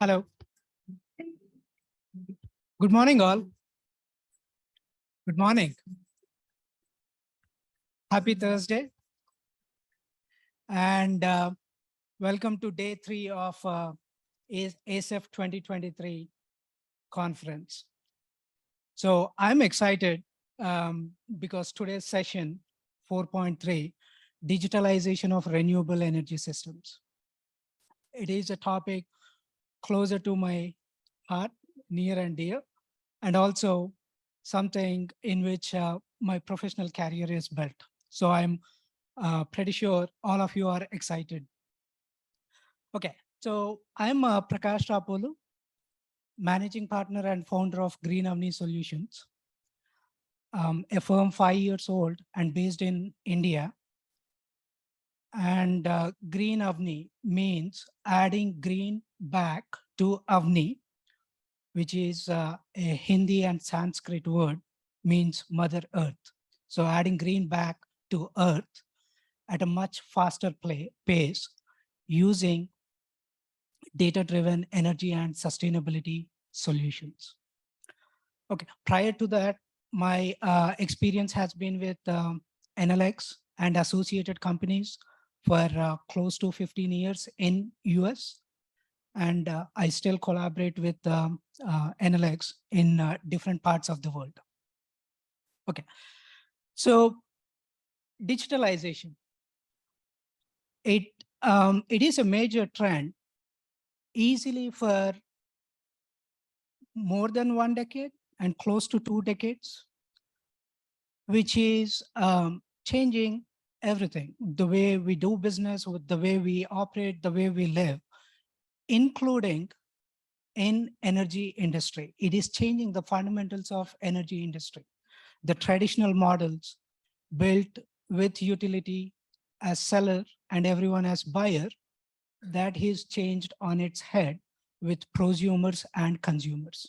Hello. Good morning, all. Good morning. Happy Thursday. And welcome to day 3 of ASF 2023 conference. So I'm excited because today's session 4.3, digitalization of renewable energy systems. It is a topic closer to my heart, near and dear, and also something in which my professional career is built. So I'm pretty sure all of you are excited. Okay, so I'm Prakash Rapolu, managing partner and founder of Green Avni Solutions, a firm 5 years old and based in India. And Green Avni means adding green back to Avni, which is a Hindi and Sanskrit word, means Mother Earth. So adding green back to Earth at a much faster pace using data-driven energy and sustainability solutions. Okay, prior to that, my experience has been with NLX and associated companies for close to 15 years in US. And I still collaborate with NLX in different parts of the world. Okay, so digitalization. It is a major trend easily for more than 1 decade and close to 2 decades, which is changing everything, the way we do business, with the way we operate, the way we live, including in energy industry. It is changing the fundamentals of energy industry. The traditional models built with utility as seller and everyone as buyer, that is changed on its head with prosumers and consumers.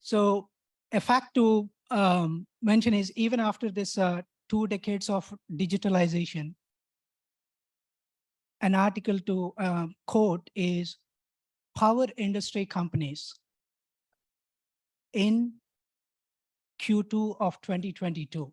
So a fact to mention is, even after this 2 decades of digitalization, an article to quote is, power industry companies in Q2 of 2022,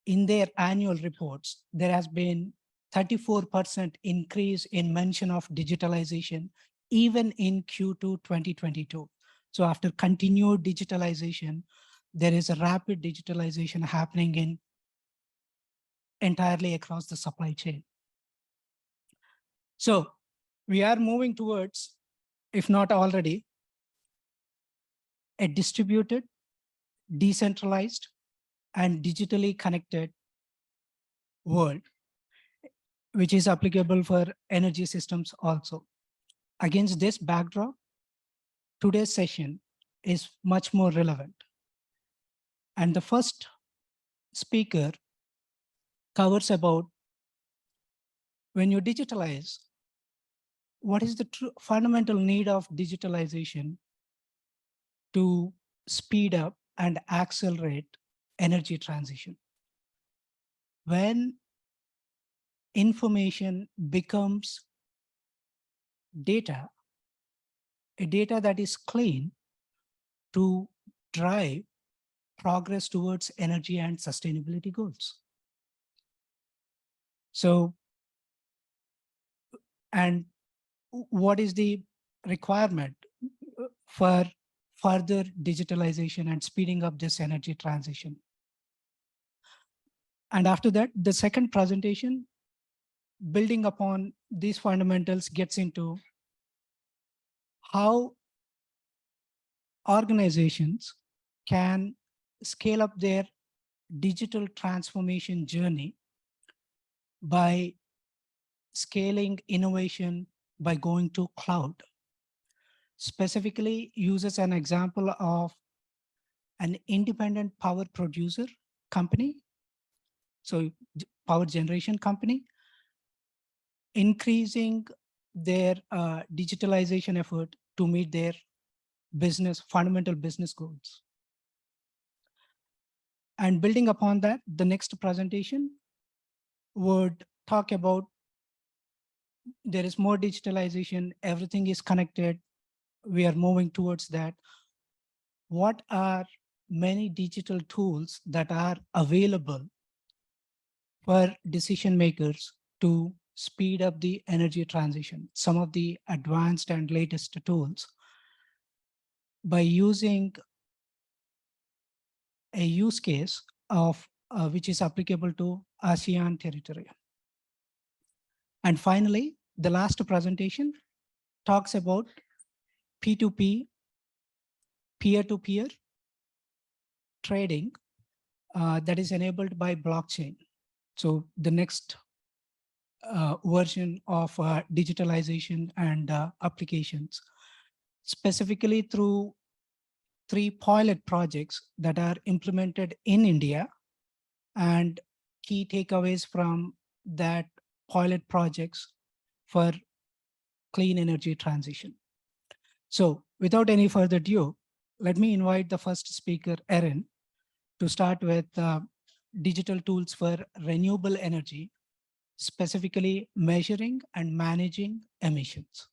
in their annual reports, there has been 34% increase in mention of digitalization, even in Q2 2022. So after continued digitalization, there is a rapid digitalization happening in entirely across the supply chain. So we are moving towards, if not already, a distributed, decentralized, and digitally connected world, which is applicable for energy systems also. Against this backdrop, today's session is much more relevant. And the first speaker covers about, when you digitalize, what is the true fundamental need of digitalization to speed up and accelerate energy transition? When information becomes data, a data that is clean to drive progress towards energy and sustainability goals. So, and what is the requirement for further digitalization and speeding up this energy transition? And after that, the second presentation, building upon these fundamentals, gets into how organizations can scale up their digital transformation journey by scaling innovation by going to cloud. Specifically uses an example of an independent power producer company, so power generation company, increasing their digitalization effort to meet their fundamental business goals. And building upon that, the next presentation would talk about there is more digitalization, everything is connected, we are moving towards that. What are many digital tools that are available for decision makers to speed up the energy transition? Some of the advanced and latest tools by using a use case of which is applicable to ASEAN territory. And finally, the last presentation talks about P2P, peer-to-peer trading that is enabled by blockchain. So the next version of digitalization and applications, specifically through 3 pilot projects that are implemented in India, and key takeaways from that pilot projects for clean energy transition. So without any further ado, let me invite the first speaker, Erin, to start with digital tools for renewable energy, specifically measuring and managing emissions.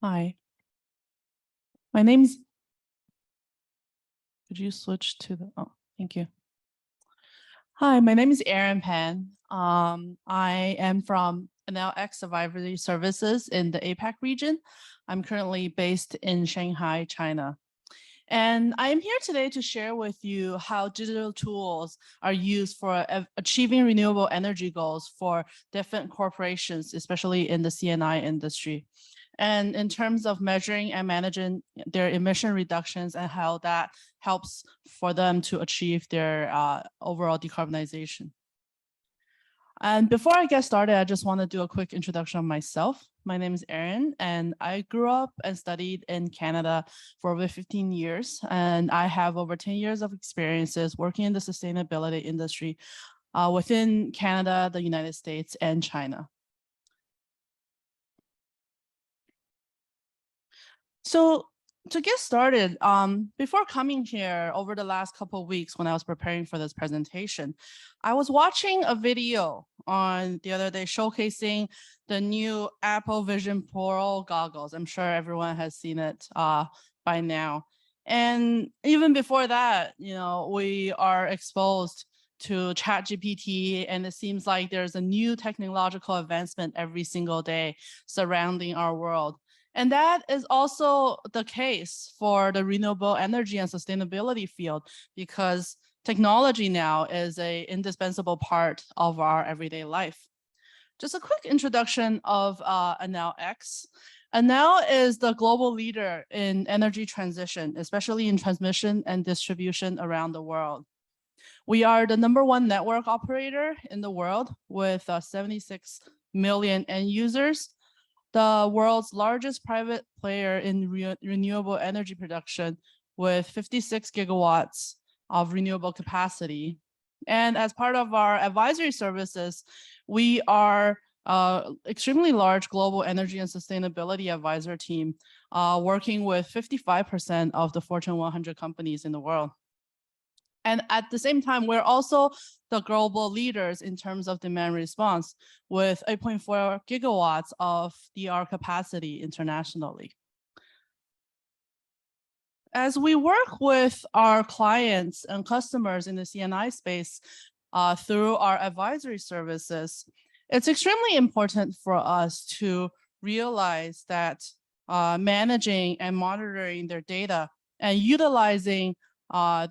Hi, my name's, could you switch to the, oh, thank you. Hi, my name is Erin Pan. I am from NLX Advisory Services in the APAC region. I'm currently based in Shanghai, China. And I am here today to share with you how digital tools are used for achieving renewable energy goals for different corporations, especially in the CNI industry. And in terms of measuring and managing their emission reductions and how that helps for them to achieve their overall decarbonization. And before I get started, I just want to do a quick introduction of myself. My name is Erin, and I grew up and studied in Canada for over 15 years, and I have over 10 years of experiences working in the sustainability industry within Canada, the United States, and China. So to get started, before coming here over the last couple of weeks when I was preparing for this presentation, I was watching a video on the other day showcasing the new Apple Vision Pro goggles. I'm sure everyone has seen it by now. And even before that, you know, we are exposed to ChatGPT, and it seems like there's a new technological advancement every single day surrounding our world. And that is also the case for the renewable energy and sustainability field, because technology now is an indispensable part of our everyday life. Just a quick introduction of NLX. Enel is the global leader in energy transition, especially in transmission and distribution around the world. We are the #1 network operator in the world with 76 million end users, the world's largest private player in renewable energy production with 56 gigawatts of renewable capacity. And as part of our advisory services, we are extremely large global energy and sustainability advisor team working with 55% of the Fortune 100 companies in the world. And at the same time, we're also the global leaders in terms of demand response with 8.4 gigawatts of DR capacity internationally. As we work with our clients and customers in the CNI space through our advisory services, it's extremely important for us to realize that managing and monitoring their data and utilizing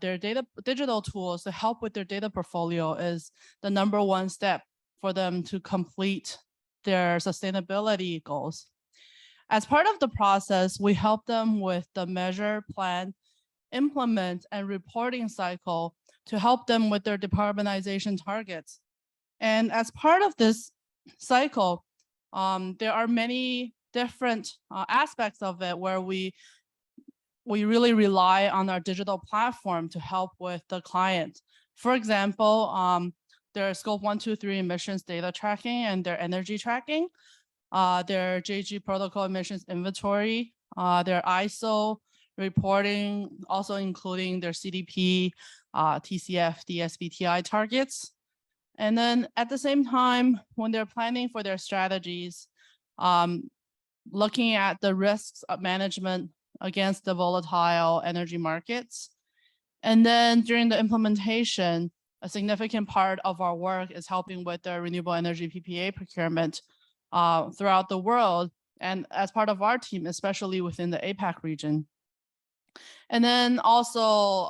their digital tools to help with their data portfolio is the #1 step for them to complete their sustainability goals. As part of the process, we help them with the measure, plan, implement, and reporting cycle to help them with their decarbonization targets. And as part of this cycle, there are many different aspects of it where we really rely on our digital platform to help with the client. For example, their scope 1, 2, 3 emissions data tracking and their energy tracking, their JG protocol emissions inventory, their ISO reporting, also including their CDP, TCF, DSBTI targets. And then at the same time, when they're planning for their strategies, looking at the risks of management against the volatile energy markets. And then during the implementation, a significant part of our work is helping with the renewable energy PPA procurement throughout the world. And as part of our team, especially within the APAC region. And then also,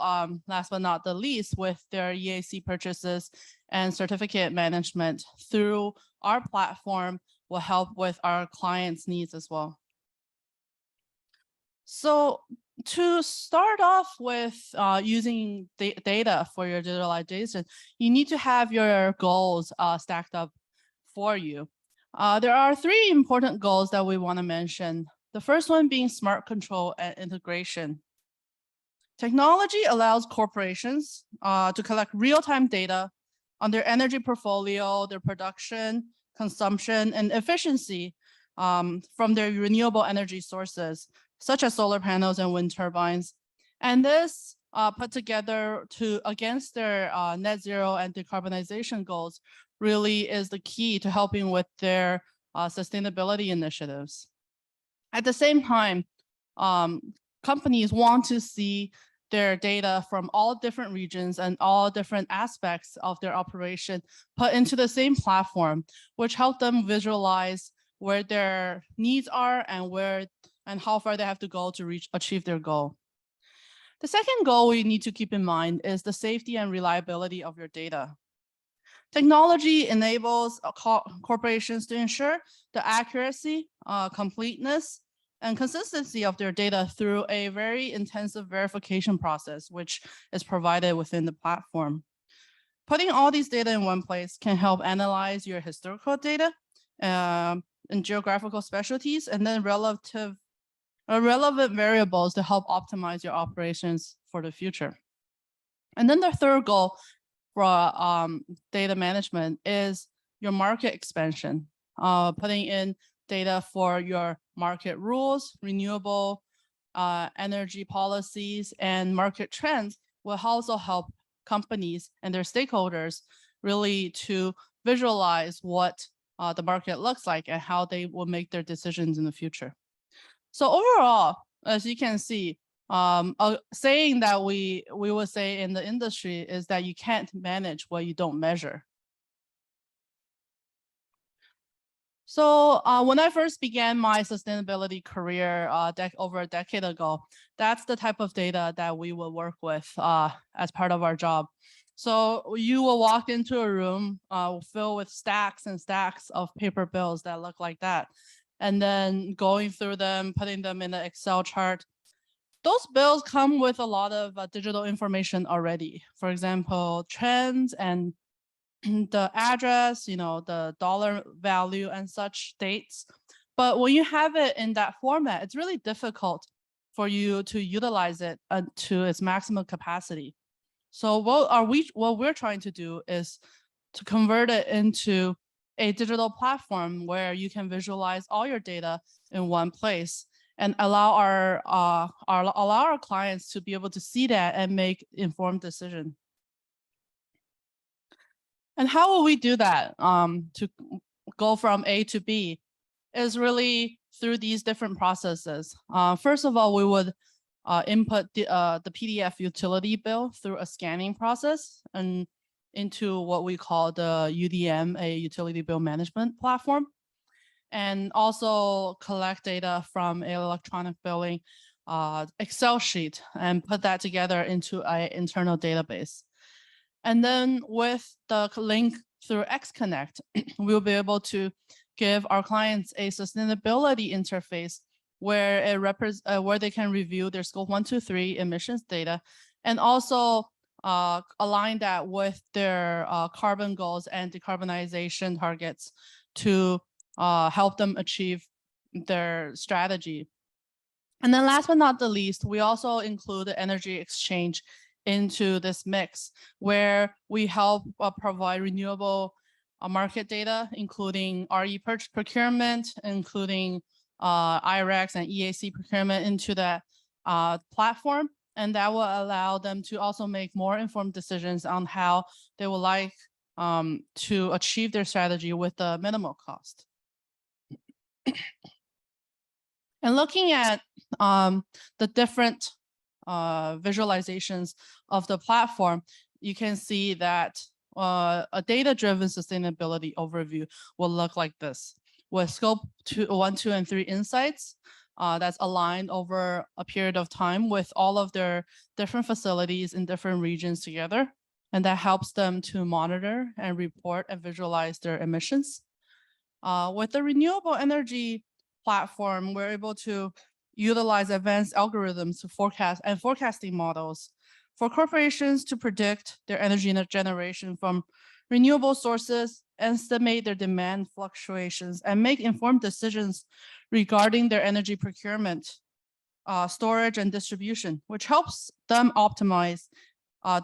last but not the least, with their EAC purchases and certificate management through our platform will help with our clients' needs as well. So to start off with using data for your digitalization, you need to have your goals stacked up for you. There are three important goals that we want to mention. The first one being smart control and integration. Technology allows corporations to collect real-time data on their energy portfolio, their production, consumption, and efficiency from their renewable energy sources, such as solar panels and wind turbines. And this put together against their net zero and decarbonization goals really is the key to helping with their sustainability initiatives. At the same time, companies want to see their data from all different regions and all different aspects of their operation put into the same platform, which help them visualize where their needs are and how far they have to go to achieve their goal. The second goal we need to keep in mind is the safety and reliability of your data. Technology enables corporations to ensure the accuracy, completeness, and consistency of their data through a very intensive verification process, which is provided within the platform. Putting all these data in one place can help analyze your historical data and geographical specialties, and then relevant variables to help optimize your operations for the future. And then the third goal for data management is your market expansion, putting in data for your market rules, renewable energy policies, and market trends will also help companies and their stakeholders really to visualize what the market looks like and how they will make their decisions in the future. So overall, as you can see, a saying that we will say in the industry is that you can't manage what you don't measure. So when I first began my sustainability career over a decade ago, that's the type of data that we will work with as part of our job. So you will walk into a room filled with stacks and stacks of paper bills that look like that. And then going through them, putting them in an Excel chart. Those bills come with a lot of digital information already. For example, trends and the address, the dollar value and such dates. But when you have it in that format, it's really difficult for you to utilize it to its maximum capacity. So what we're trying to do is to convert it into a digital platform where you can visualize all your data in one place and allow our clients to be able to see that and make informed decisions. And how will we do that to go from A to B is really through these different processes. First of all, we would input the PDF utility bill through a scanning process and into what we call the UDM, a utility bill management platform, and also collect data from an electronic billing Excel sheet and put that together into an internal database. And then with the link through XConnect, we'll be able to give our clients a sustainability interface where where they can review their scope 1, 2, 3 emissions data, and also align that with their carbon goals and decarbonization targets to help them achieve their strategy. And then last but not the least, we also include the energy exchange into this mix, where we help provide renewable market data, including RE procurement, including IREX and EAC procurement into that platform, and that will allow them to also make more informed decisions on how they would like to achieve their strategy with the minimal cost. And looking at the different visualizations of the platform, you can see that a data-driven sustainability overview will look like this, with scope 1, 2, and 3 insights that's aligned over a period of time with all of their different facilities in different regions together. And that helps them to monitor and report and visualize their emissions. With the renewable energy platform, we're able to utilize advanced algorithms to forecast and forecasting models for corporations to predict their energy generation from renewable sources, estimate their demand fluctuations, and make informed decisions regarding their energy procurement, storage, and distribution, which helps them optimize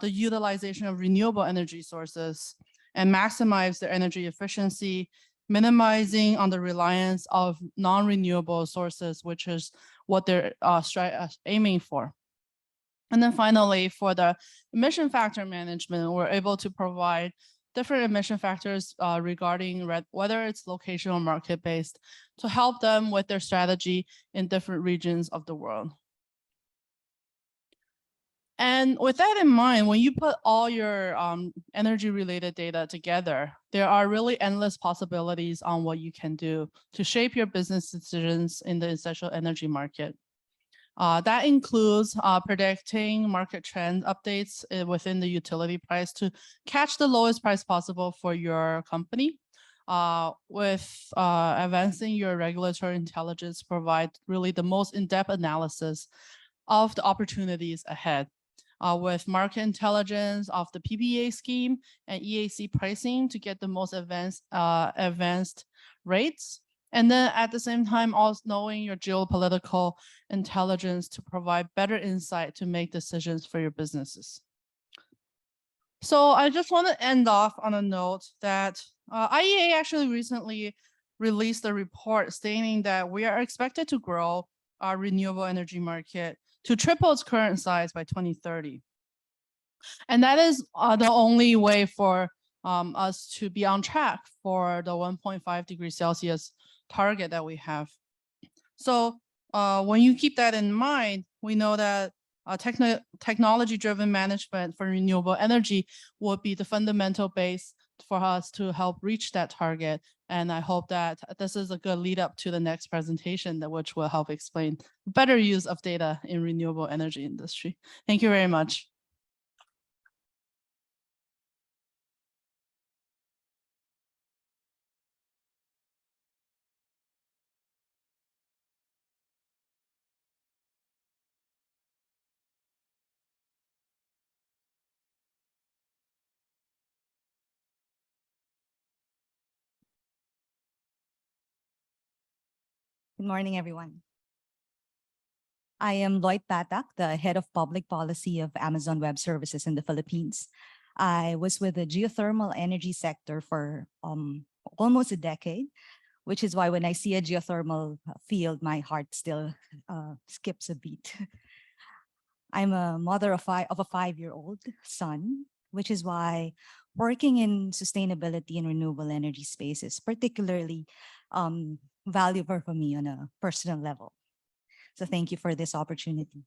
the utilization of renewable energy sources and maximize their energy efficiency, minimizing on the reliance of non-renewable sources, which is what they're aiming for. And then finally, for the emission factor management, we're able to provide different emission factors regarding whether it's location or market-based to help them with their strategy in different regions of the world. And with that in mind, when you put all your energy-related data together, there are really endless possibilities on what you can do to shape your business decisions in the essential energy market. That includes predicting market trend updates within the utility price to catch the lowest price possible for your company. With advancing your regulatory intelligence, provide really the most in-depth analysis of the opportunities ahead. With market intelligence of the PPA scheme and EAC pricing to get the most advanced rates. And then at the same time, also knowing your geopolitical intelligence to provide better insight to make decisions for your businesses. So I just want to end off on a note that IEA actually recently released a report stating that we are expected to grow our renewable energy market to triple its current size by 2030. And that is the only way for us to be on track for the 1.5 degrees Celsius target that we have. So when you keep that in mind, we know that technology-driven management for renewable energy will be the fundamental base for us to help reach that target. And I hope that this is a good lead up to the next presentation, which will help explain better use of data in renewable energy industry. Thank you very much. Good morning, everyone. I am Lloyd Patak, the head of public policy of Amazon Web Services in the Philippines. I was with the geothermal energy sector for almost a decade, which is why when I see a geothermal field, my heart still skips a beat. I'm a mother of a 5-year-old son, which is why working in sustainability and renewable energy space is particularly valuable for me on a personal level. So thank you for this opportunity.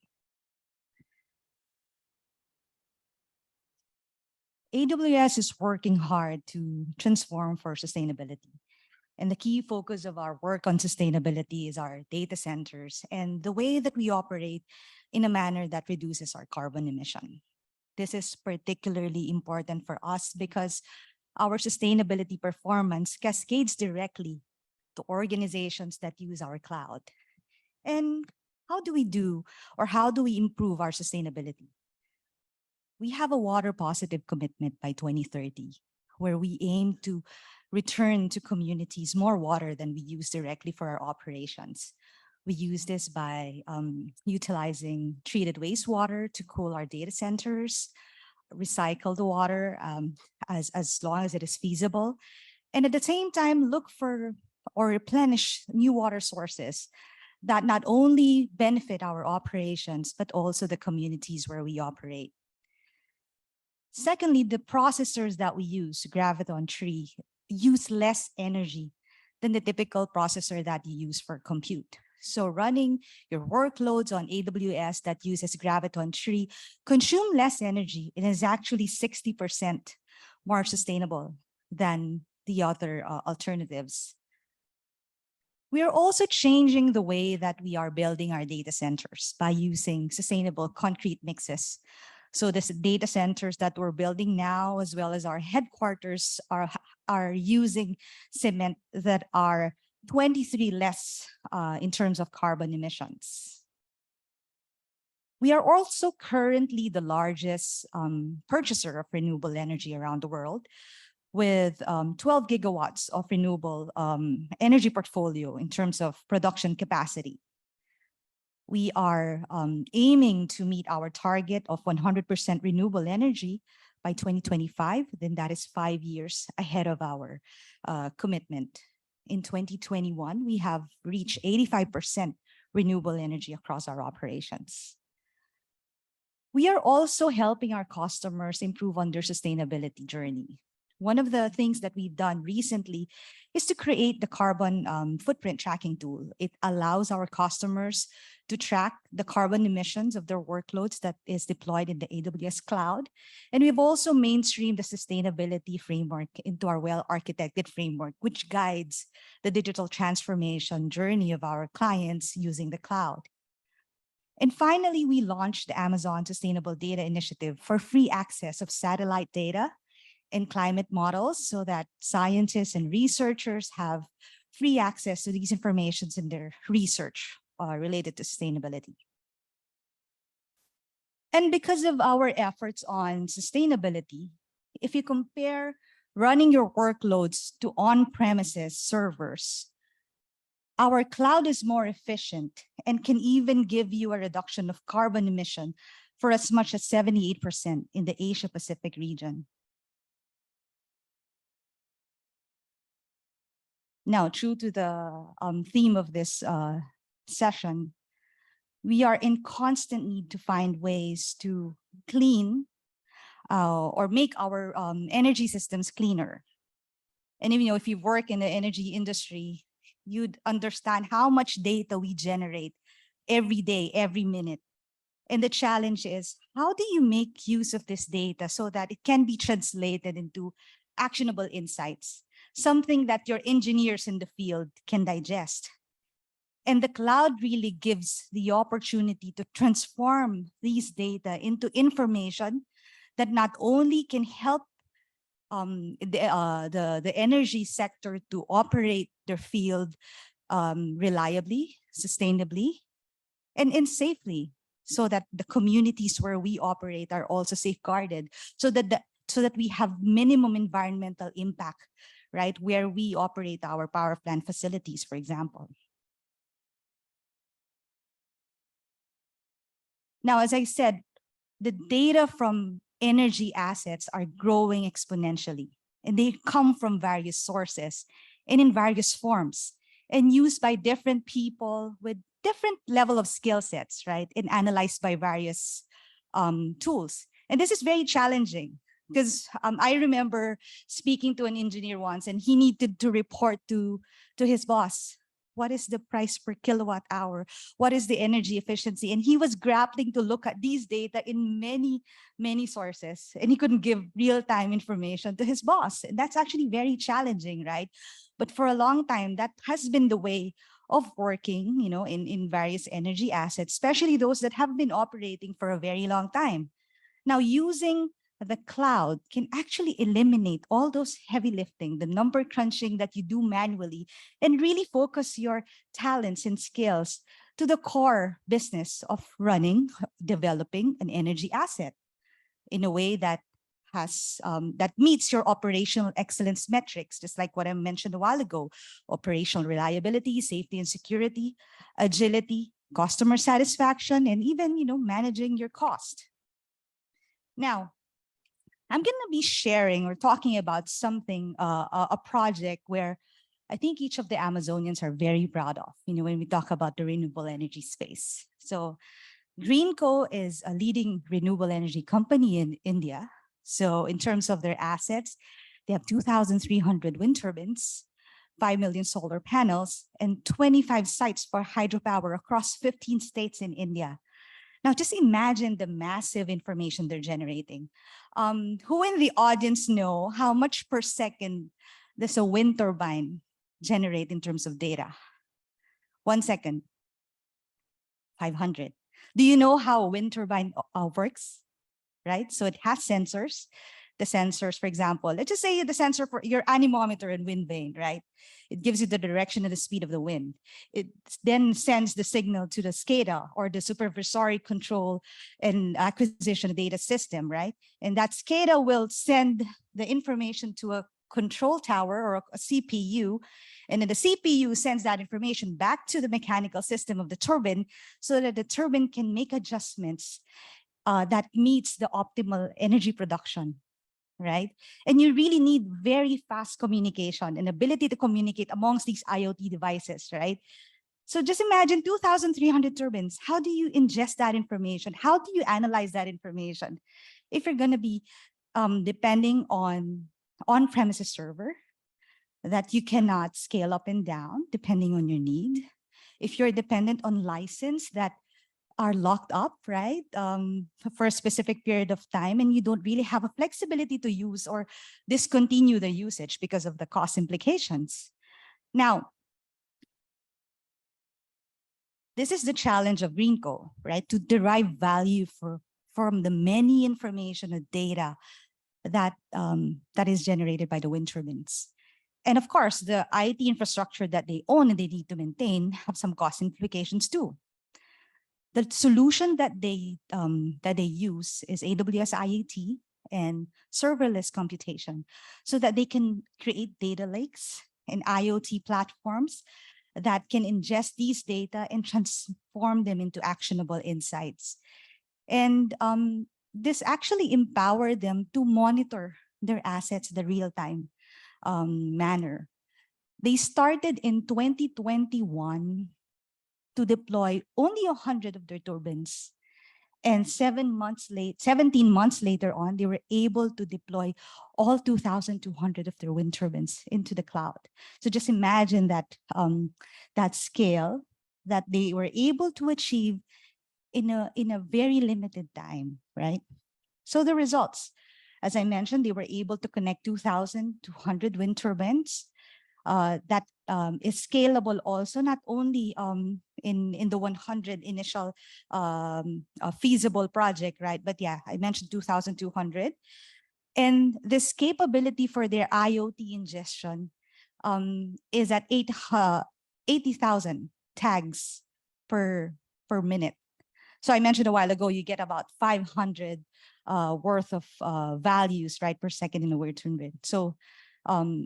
AWS is working hard to transform for sustainability. And the key focus of our work on sustainability is our data centers and the way that we operate in a manner that reduces our carbon emission. This is particularly important for us because our sustainability performance cascades directly to organizations that use our cloud. And how do we improve our sustainability? We have a water positive commitment by 2030, where we aim to return to communities more water than we use directly for our operations. We use this by utilizing treated wastewater to cool our data centers, recycle the water as long as it is feasible, and at the same time look for or replenish new water sources that not only benefit our operations, but also the communities where we operate. Secondly, the processors that we use, Graviton 3, use less energy than the typical processor that you use for compute. So running your workloads on AWS that uses Graviton 3 consume less energy and is actually 60% more sustainable than the other alternatives. We are also changing the way that we are building our data centers by using sustainable concrete mixes. So the data centers that we're building now, as well as our headquarters, are using cement that are 23 less in terms of carbon emissions. We are also currently the largest purchaser of renewable energy around the world, with 12 gigawatts of renewable energy portfolio in terms of production capacity. We are aiming to meet our target of 100% renewable energy by 2025. Then that is 5 years ahead of our commitment. In 2021, we have reached 85% renewable energy across our operations. We are also helping our customers improve on their sustainability journey. One of the things that we've done recently is to create the carbon footprint tracking tool. It allows our customers to track the carbon emissions of their workloads that is deployed in the AWS cloud. And we've also mainstreamed the sustainability framework into our well-architected framework, which guides the digital transformation journey of our clients using the cloud. And finally, we launched the Amazon Sustainable Data Initiative for free access of satellite data and climate models so that scientists and researchers have free access to these informations in their research related to sustainability. And because of our efforts on sustainability, if you compare running your workloads to on-premises servers, our cloud is more efficient and can even give you a reduction of carbon emission for as much as 78% in the Asia Pacific region. Now, true to the theme of this session, we are in constant need to find ways to clean or make our energy systems cleaner. And if you work in the energy industry, you'd understand how much data we generate every day, every minute. And the challenge is, how do you make use of this data so that it can be translated into actionable insights, something that your engineers in the field can digest? And the cloud really gives the opportunity to transform these data into information that not only can help the energy sector to operate their field reliably, sustainably, and safely, so that the communities where we operate are also safeguarded, so that we have minimum environmental impact, right, where we operate our power plant facilities, for example. Now, as I said, the data from energy assets are growing exponentially, and they come from various sources and in various forms and used by different people with different level of skill sets, right, and analyzed by various tools. And this is very challenging because I remember speaking to an engineer once, and he needed to report to his boss, what is the price per kilowatt hour? What is the energy efficiency? And he was grappling to look at these data in many, many sources, and he couldn't give real-time information to his boss. And that's actually very challenging, right? But for a long time, that has been the way of working, in various energy assets, especially those that have been operating for a very long time. Now, using the cloud can actually eliminate all those heavy lifting, the number crunching that you do manually, and really focus your talents and skills to the core business of running, developing an energy asset in a way that that meets your operational excellence metrics, just like what I mentioned a while ago: operational reliability, safety and security, agility, customer satisfaction, and even managing your cost. Now, I'm going to be sharing or talking about something, a project where I think each of the Amazonians are very proud of, when we talk about the renewable energy space. So Greenco is a leading renewable energy company in India. So in terms of their assets, they have 2,300 wind turbines, 5 million solar panels, and 25 sites for hydropower across 15 states in India. Now, just imagine the massive information they're generating. Who in the audience know how much per second does a wind turbine generate in terms of data? 1 second, 500. Do you know how a wind turbine works? Right? So it has sensors. The sensors, for example, let's just say the sensor for your anemometer and wind vane, right? It gives you the direction and the speed of the wind. It then sends the signal to the SCADA, or the supervisory control and acquisition data system, right? And that SCADA will send the information to a control tower or a CPU, and then the CPU sends that information back to the mechanical system of the turbine so that the turbine can make adjustments that meets the optimal energy production, right? And you really need very fast communication and ability to communicate amongst these IoT devices, right? So just imagine 2,300 turbines. How do you ingest that information? How do you analyze that information? If you're going to be depending on-premises server that you cannot scale up and down depending on your need, if you're dependent on license that are locked up, right, for a specific period of time, and you don't really have a flexibility to use or discontinue the usage because of the cost implications. Now, this is the challenge of Greenco, right, to derive value from the many information and data that, that is generated by the wind turbines. And of course, the IT infrastructure that they own and they need to maintain have some cost implications too. The solution that they use is AWS IoT and serverless computation, so that they can create data lakes and IoT platforms that can ingest these data and transform them into actionable insights. And this actually empowered them to monitor their assets the real-time manner. They started in 2021 to deploy only 100 of their turbines. And 17 months later on, they were able to deploy all 2,200 of their wind turbines into the cloud. So just imagine that, that scale that they were able to achieve in a very limited time, right? So the results, as I mentioned, they were able to connect 2,200 wind turbines. That is scalable also, not only in the 100 initial feasible project, right? But yeah, I mentioned 2,200. And this capability for their IoT ingestion is at 80,000 tags per minute. So I mentioned a while ago, you get about 500 worth of values, right, per second in a wind turbine. So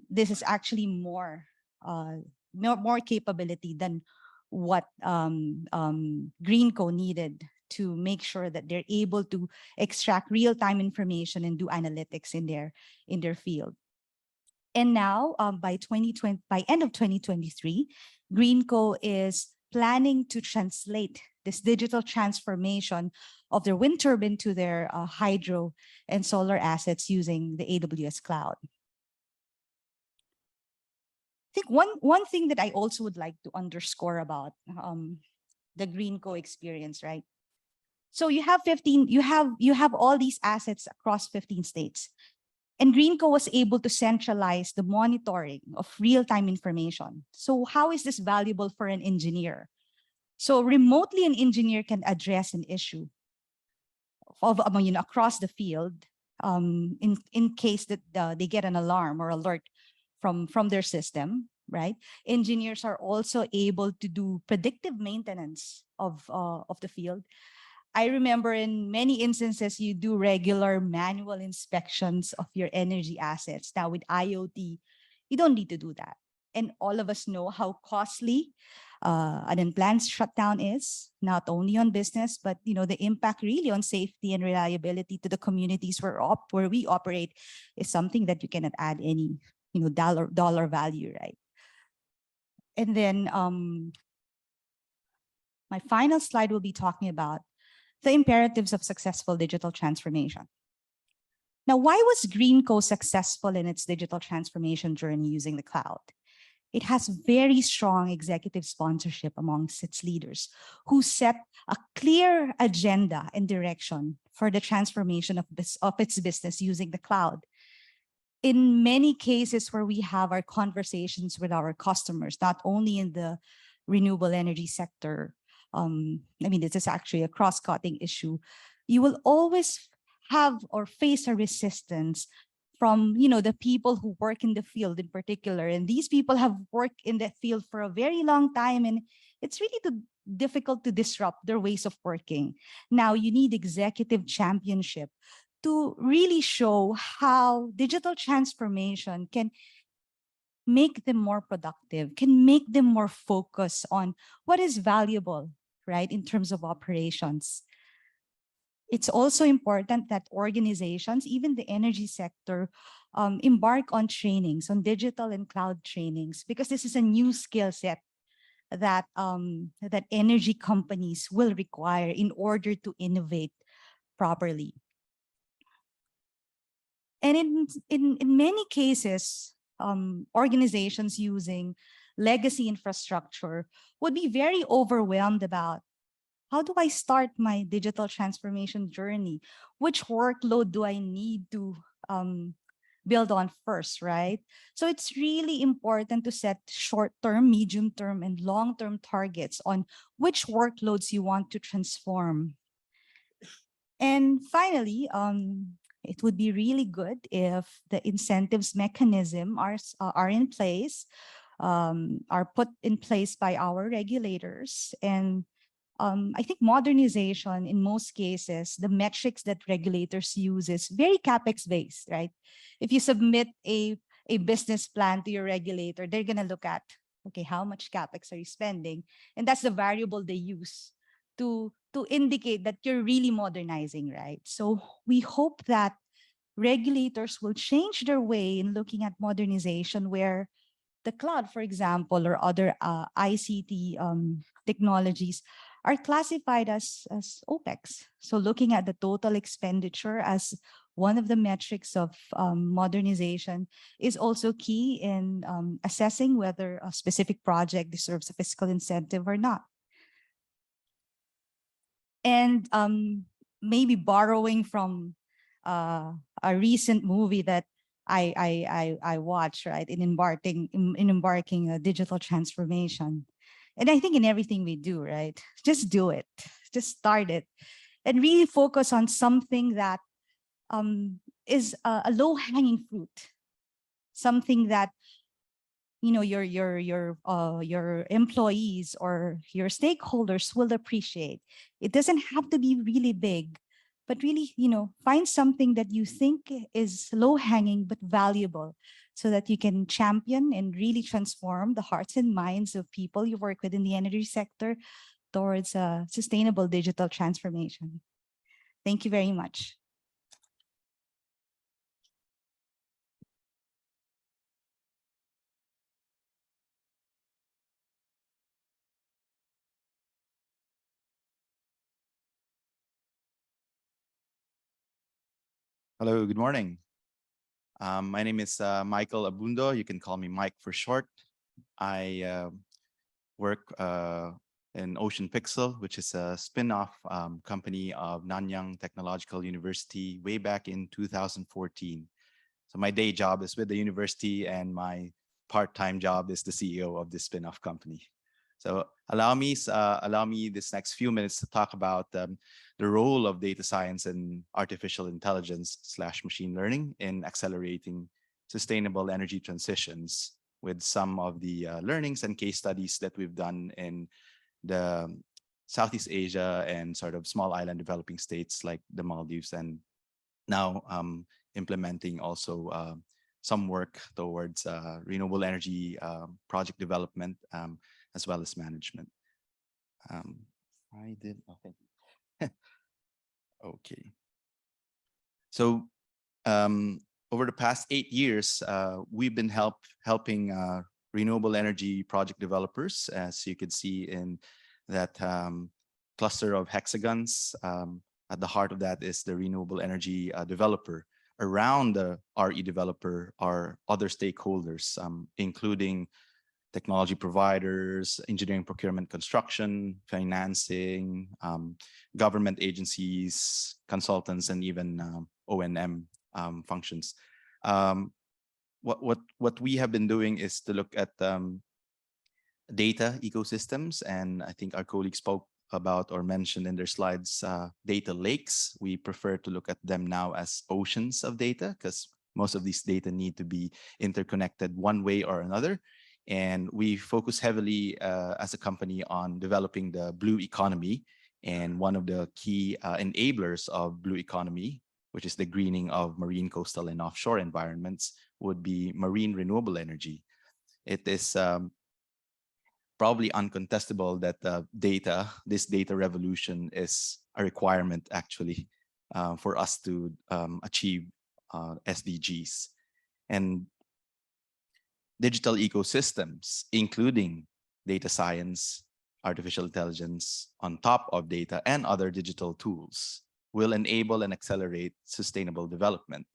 this is actually more capability than what Greenco needed to make sure that they're able to extract real-time information and do analytics in their field. And now, by end of 2023, Greenco is planning to translate this digital transformation of their wind turbine to their hydro and solar assets using the AWS cloud. I think one thing that I also would like to underscore about the Greenco experience, right? So you have all these assets across 15 states. And Greenco was able to centralize the monitoring of real-time information. So how is this valuable for an engineer? So remotely, an engineer can address an issue of across the field in case that they get an alarm or alert from their system, right? Engineers are also able to do predictive maintenance of the field. I remember in many instances, you do regular manual inspections of your energy assets. Now with IoT, you don't need to do that. And all of us know how costly an unplanned shutdown is, not only on business, but the impact really on safety and reliability to the communities where we operate is something that you cannot add any dollar value, right? And then my final slide will be talking about the imperatives of successful digital transformation. Now, why was Greenco successful in its digital transformation journey using the cloud? It has very strong executive sponsorship amongst its leaders who set a clear agenda and direction for the transformation of its business using the cloud. In many cases where we have our conversations with our customers, not only in the renewable energy sector, this is actually a cross-cutting issue, you will always have or face a resistance from the people who work in the field in particular. And these people have worked in the field for a very long time, and it's really difficult to disrupt their ways of working. Now you need executive championship to really show how digital transformation can make them more productive, can make them more focused on what is valuable, right, in terms of operations. It's also important that organizations, even the energy sector, embark on trainings, on digital and cloud trainings, because this is a new skill set that that energy companies will require in order to innovate properly. And in many cases, organizations using legacy infrastructure would be very overwhelmed about, how do I start my digital transformation journey? Which workload do I need to build on first, right? So it's really important to set short-term, medium-term, and long-term targets on which workloads you want to transform. And finally, it would be really good if the incentives mechanism are in place, are put in place by our regulators. And I think modernization, in most cases, the metrics that regulators use is very CapEx based, right? If you submit a business plan to your regulator, they're going to look at, okay, how much CapEx are you spending? And that's the variable they use to indicate that you're really modernizing, right? So we hope that regulators will change their way in looking at modernization, where the cloud, for example, or other ICT technologies are classified as OPEX. So looking at the total expenditure as one of the metrics of modernization is also key in assessing whether a specific project deserves a fiscal incentive or not. And maybe borrowing from a recent movie that I watched, right, in embarking a digital transformation. And I think in everything we do, right, just do it, just start it, and really focus on something that is a low-hanging fruit, something that your employees or your stakeholders will appreciate. It doesn't have to be really big, but really, find something that you think is low hanging but valuable, so that you can champion and really transform the hearts and minds of people you work with in the energy sector towards a sustainable digital transformation. Thank you very much. Hello, good morning. My name is Michael Abundo. You can call me Mike for short. I work in Ocean Pixel, which is a spin-off company of Nanyang Technological University way back in 2014. So my day job is with the university, and my part-time job is the CEO of this spin-off company. So allow me this next few minutes to talk about the role of data science and artificial intelligence / machine learning in accelerating sustainable energy transitions, with some of the learnings and case studies that we've done in the Southeast Asia and sort of small island developing states like the Maldives, and now implementing also some work towards renewable energy project development, as well as management. I did nothing. Okay. So over the past 8 years, we've been helping renewable energy project developers, as you can see in that cluster of hexagons. At the heart of that is the renewable energy developer. Around the RE developer are other stakeholders, including technology providers, engineering, procurement, construction, financing, government agencies, consultants, and even O&M functions. What we have been doing is to look at data ecosystems, and I think our colleagues spoke about or mentioned in their slides data lakes. We prefer to look at them now as oceans of data, because most of these data need to be interconnected one way or another. And we focus heavily as a company on developing the blue economy. And one of the key enablers of blue economy, which is the greening of marine, coastal, and offshore environments, would be marine renewable energy. It is probably uncontestable that this data revolution is a requirement actually for us to achieve SDGs. And digital ecosystems, including data science, artificial intelligence on top of data and other digital tools, will enable and accelerate sustainable development.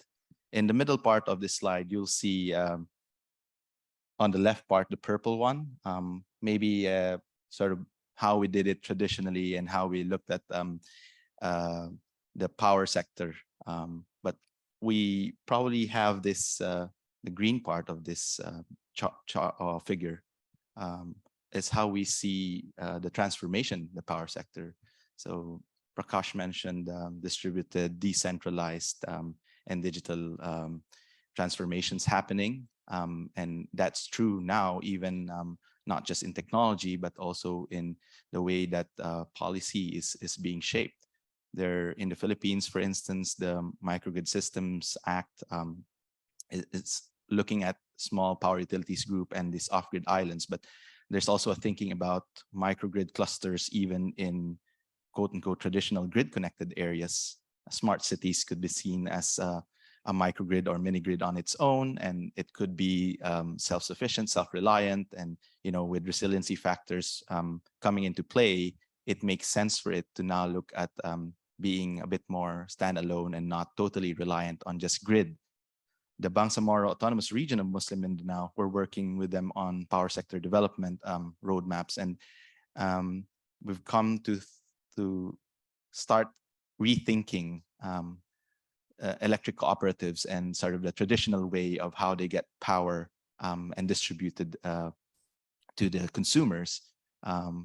In the middle part of this slide, you'll see on the left part, the purple one, maybe sort of how we did it traditionally and how we looked at the power sector. But we probably have this, the green part of this figure is how we see the transformation, the power sector. So Prakash mentioned distributed, decentralized, and digital transformations happening. And that's true now, even not just in technology, but also in the way that policy is being shaped. There in the Philippines, for instance, the Microgrid Systems Act is looking at small power utilities group and these off-grid islands, but there's also a thinking about microgrid clusters even in quote-unquote traditional grid-connected areas. Smart cities could be seen as a microgrid or mini grid on its own, and it could be self-sufficient, self-reliant, and with resiliency factors coming into play, it makes sense for it to now look at being a bit more standalone and not totally reliant on just grid. The Bangsamoro Autonomous Region of Muslim Mindanao, we're working with them on power sector development roadmaps, and we've come to start rethinking electric cooperatives and sort of the traditional way of how they get power and distributed to the consumers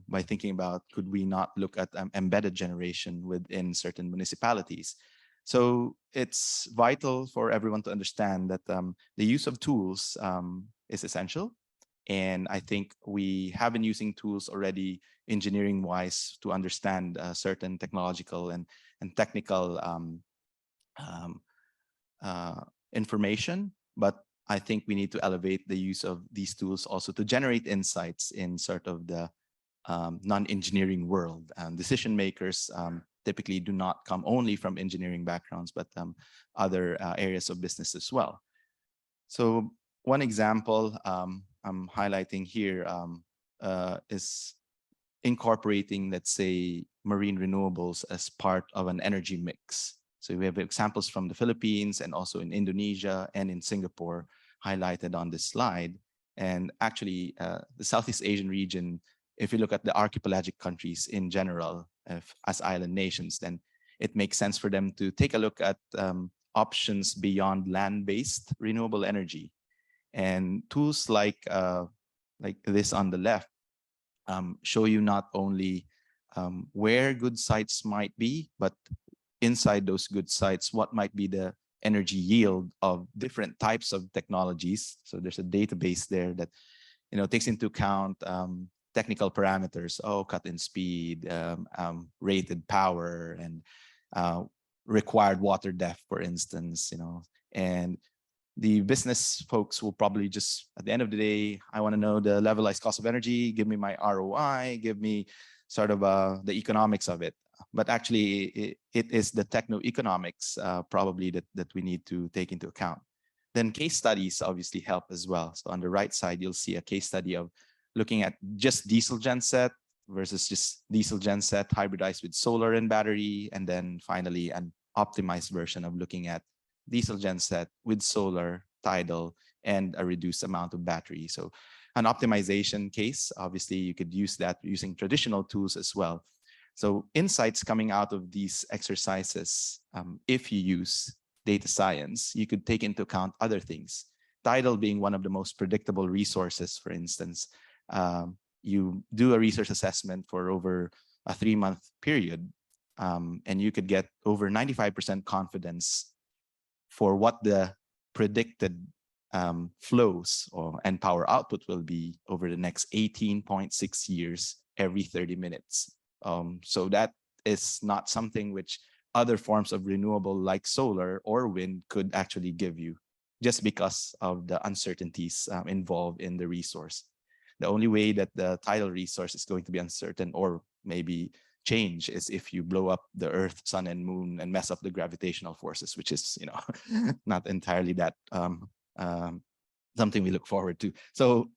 by thinking about, could we not look at embedded generation within certain municipalities? So it's vital for everyone to understand that the use of tools is essential. And I think we have been using tools already engineering-wise to understand certain technological and technical information. But I think we need to elevate the use of these tools also to generate insights in sort of the non-engineering world. Decision makers typically do not come only from engineering backgrounds, but other areas of business as well. So one example I'm highlighting here is incorporating, let's say, marine renewables as part of an energy mix. So we have examples from the Philippines and also in Indonesia and in Singapore highlighted on this slide. And actually, the Southeast Asian region, if you look at the archipelagic countries in general, as island nations, then it makes sense for them to take a look at options beyond land-based renewable energy. And tools like this on the left show you not only where good sites might be, but inside those good sites, what might be the energy yield of different types of technologies. So there's a database there that takes into account technical parameters, cut-in speed, rated power, and required water depth, for instance. And the business folks will probably just, at the end of the day, I want to know the levelized cost of energy, give me my ROI, give me sort of the economics of it. But actually, it is the techno-economics probably that we need to take into account. Then case studies obviously help as well. So on the right side, you'll see a case study of looking at just diesel genset versus just diesel genset hybridized with solar and battery. And then finally, an optimized version of looking at diesel genset with solar, tidal, and a reduced amount of battery. So an optimization case, obviously you could use that using traditional tools as well. So insights coming out of these exercises, if you use data science, you could take into account other things. Tidal being one of the most predictable resources, for instance. You do a resource assessment for over a 3-month period, and you could get over 95% confidence for what the predicted flows and power output will be over the next 18.6 years every 30 minutes. So that is not something which other forms of renewable like solar or wind could actually give you, just because of the uncertainties involved in the resource. The only way that the tidal resource is going to be uncertain or maybe change is if you blow up the earth, sun, and moon and mess up the gravitational forces, which is, not entirely that something we look forward to. So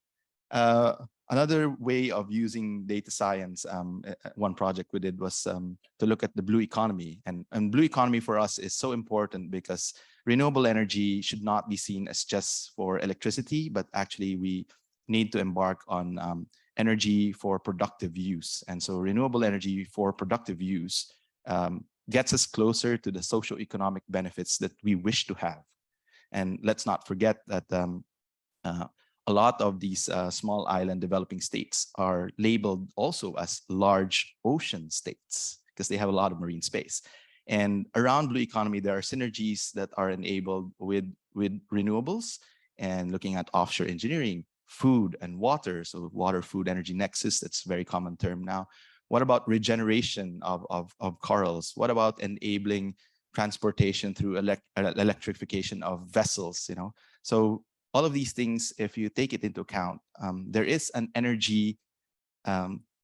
another way of using data science, one project we did was to look at the blue economy. And blue economy for us is so important because renewable energy should not be seen as just for electricity, but actually we need to embark on energy for productive use. And so renewable energy for productive use gets us closer to the socioeconomic benefits that we wish to have. And let's not forget that a lot of these small island developing states are labeled also as large ocean states because they have a lot of marine space. And around blue economy, there are synergies that are enabled with renewables and looking at offshore engineering, food and water. So water, food, energy nexus, that's a very common term now. What about regeneration of corals? What about enabling transportation through electrification of vessels? So all of these things, if you take it into account, there is an energy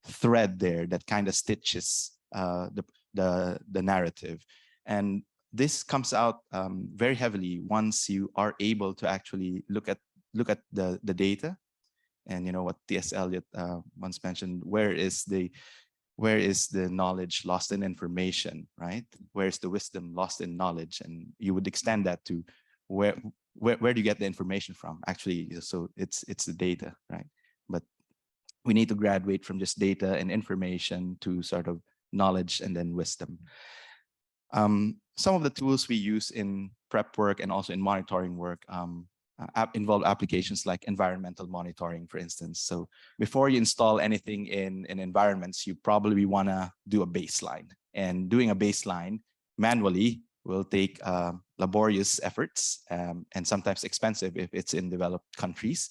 thread there that kind of stitches the narrative. And this comes out very heavily once you are able to actually look at the data. And what T.S. Eliot once mentioned, where is the knowledge lost in information, right? Where's the wisdom lost in knowledge? And you would extend that to where do you get the information from? Actually, so it's the data, right? But we need to graduate from just data and information to sort of knowledge and then wisdom. Some of the tools we use in prep work and also in monitoring work involve applications like environmental monitoring, for instance. So before you install anything in environments, you probably want to do a baseline. And doing a baseline manually will take laborious efforts and sometimes expensive if it's in developed countries.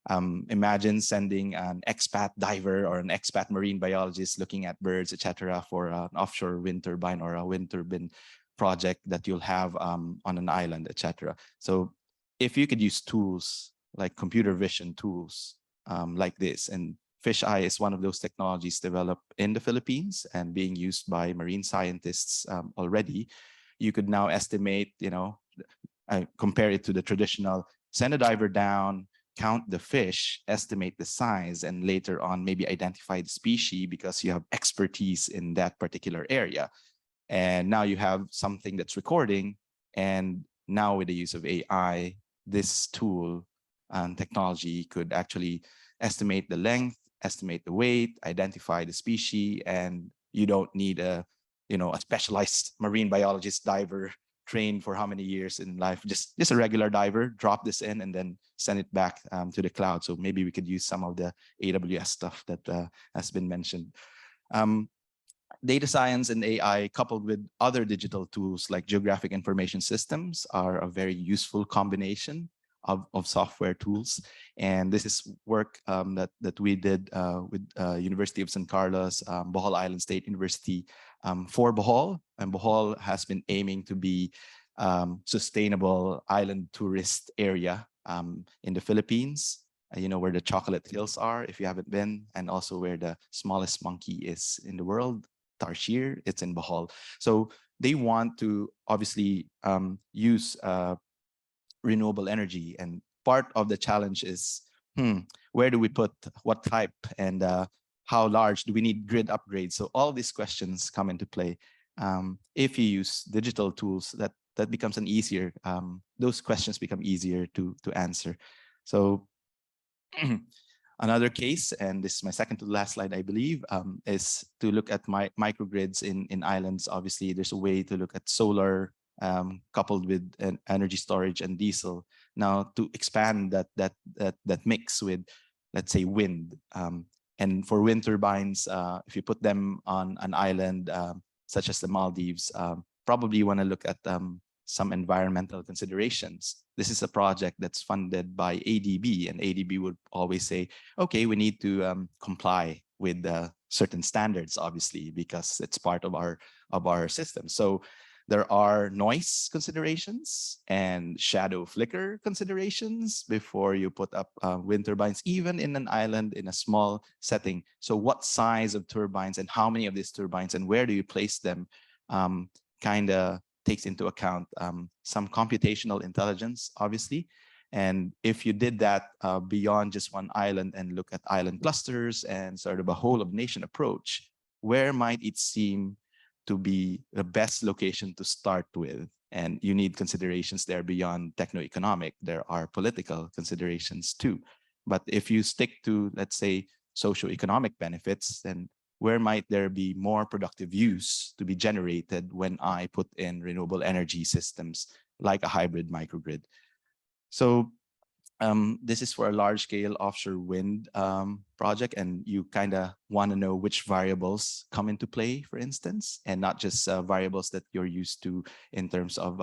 Imagine sending an expat diver or an expat marine biologist looking at birds, etc., for an offshore wind turbine or a wind turbine project that you'll have on an island, etc. So if you could use tools like computer vision tools like this, and fisheye is one of those technologies developed in the Philippines and being used by marine scientists already, you could now estimate, compare it to the traditional, send a diver down, count the fish, estimate the size, and later on maybe identify the species because you have expertise in that particular area. And now you have something that's recording. And now with the use of AI, this tool and technology could actually estimate the length, estimate the weight, identify the species, and you don't need a specialized marine biologist diver trained for how many years in life. Just a regular diver, drop this in and then send it back to the cloud. So maybe we could use some of the AWS stuff that has been mentioned. Data science and AI coupled with other digital tools like geographic information systems are a very useful combination of software tools. And this is work that we did with University of San Carlos, Bohol Island State University for Bohol. And Bohol has been aiming to be sustainable island tourist area in the Philippines. Where the chocolate hills are, if you haven't been, and also where the smallest monkey is in the world, Tarsier, it's in Bohol. So they want to obviously use renewable energy. And part of the challenge is, where do we put what type, and how large do we need grid upgrades? So all these questions come into play. If you use digital tools, that becomes an easier, those questions become easier to answer. So another case, and this is my second to last slide, I believe, is to look at microgrids in islands. Obviously, there's a way to look at solar coupled with an energy storage and diesel. Now, to expand that mix with, let's say, wind. And for wind turbines, if you put them on an island such as the Maldives, probably you want to look at some environmental considerations. This is a project that's funded by ADB, and ADB would always say, okay, we need to comply with certain standards, obviously, because it's part of our system. So there are noise considerations and shadow flicker considerations before you put up wind turbines, even in an island in a small setting. So what size of turbines and how many of these turbines and where do you place them kind of takes into account some computational intelligence, obviously. And if you did that beyond just one island and look at island clusters and sort of a whole of nation approach, where might it seem to be the best location to start with? And you need considerations there beyond techno-economic. There are political considerations too. But if you stick to, let's say, socio-economic benefits, then where might there be more productive use to be generated when I put in renewable energy systems like a hybrid microgrid? So this is for a large scale offshore wind project, and you kind of want to know which variables come into play, for instance, and not just variables that you're used to in terms of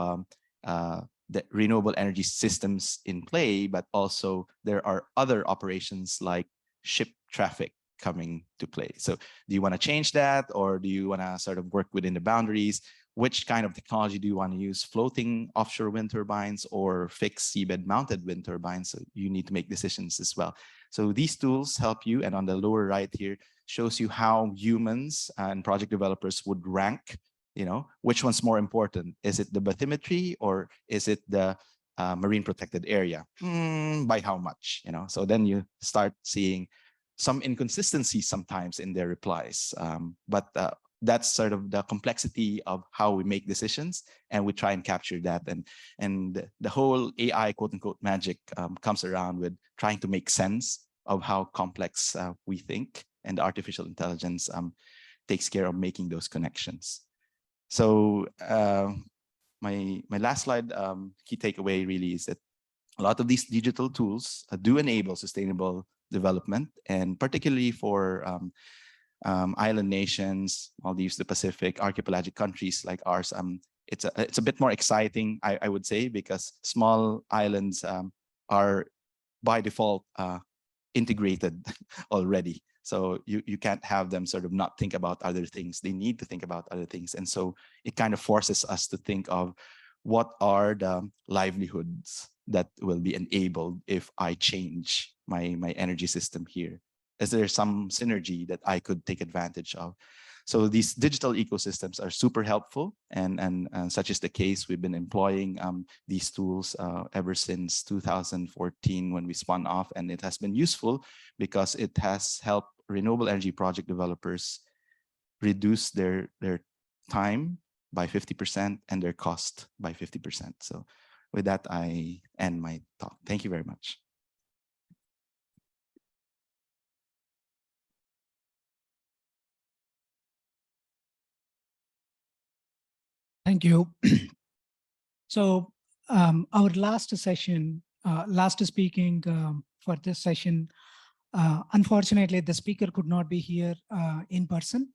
the renewable energy systems in play, but also there are other operations like ship traffic coming to play. So do you want to change that, or do you want to sort of work within the boundaries? Which kind of technology do you want to use? Floating offshore wind turbines or fixed seabed mounted wind turbines? So you need to make decisions as well. So these tools help you, and on the lower right here shows you how humans and project developers would rank, which one's more important? Is it the bathymetry or is it the marine protected area? By how much? So then you start seeing some inconsistencies sometimes in their replies. But that's sort of the complexity of how we make decisions, and we try and capture that. And the whole AI quote unquote magic comes around with trying to make sense of how complex we think, and artificial intelligence takes care of making those connections. So my last slide, key takeaway really is that a lot of these digital tools do enable sustainable development, and particularly for island nations, Maldives, the Pacific, archipelagic countries like ours. It's a bit more exciting, I would say, because small islands are by default integrated already. So you can't have them sort of not think about other things. They need to think about other things. And so it kind of forces us to think of what are the livelihoods that will be enabled if I change my energy system here. Is there some synergy that I could take advantage of? So these digital ecosystems are super helpful, and such is the case. We've been employing these tools ever since 2014 when we spun off, and it has been useful because it has helped renewable energy project developers reduce their time by 50% and their cost by 50%. So with that, I end my talk. Thank you very much. Thank you. So our last session, last speaking for this session, unfortunately, the speaker could not be here in person,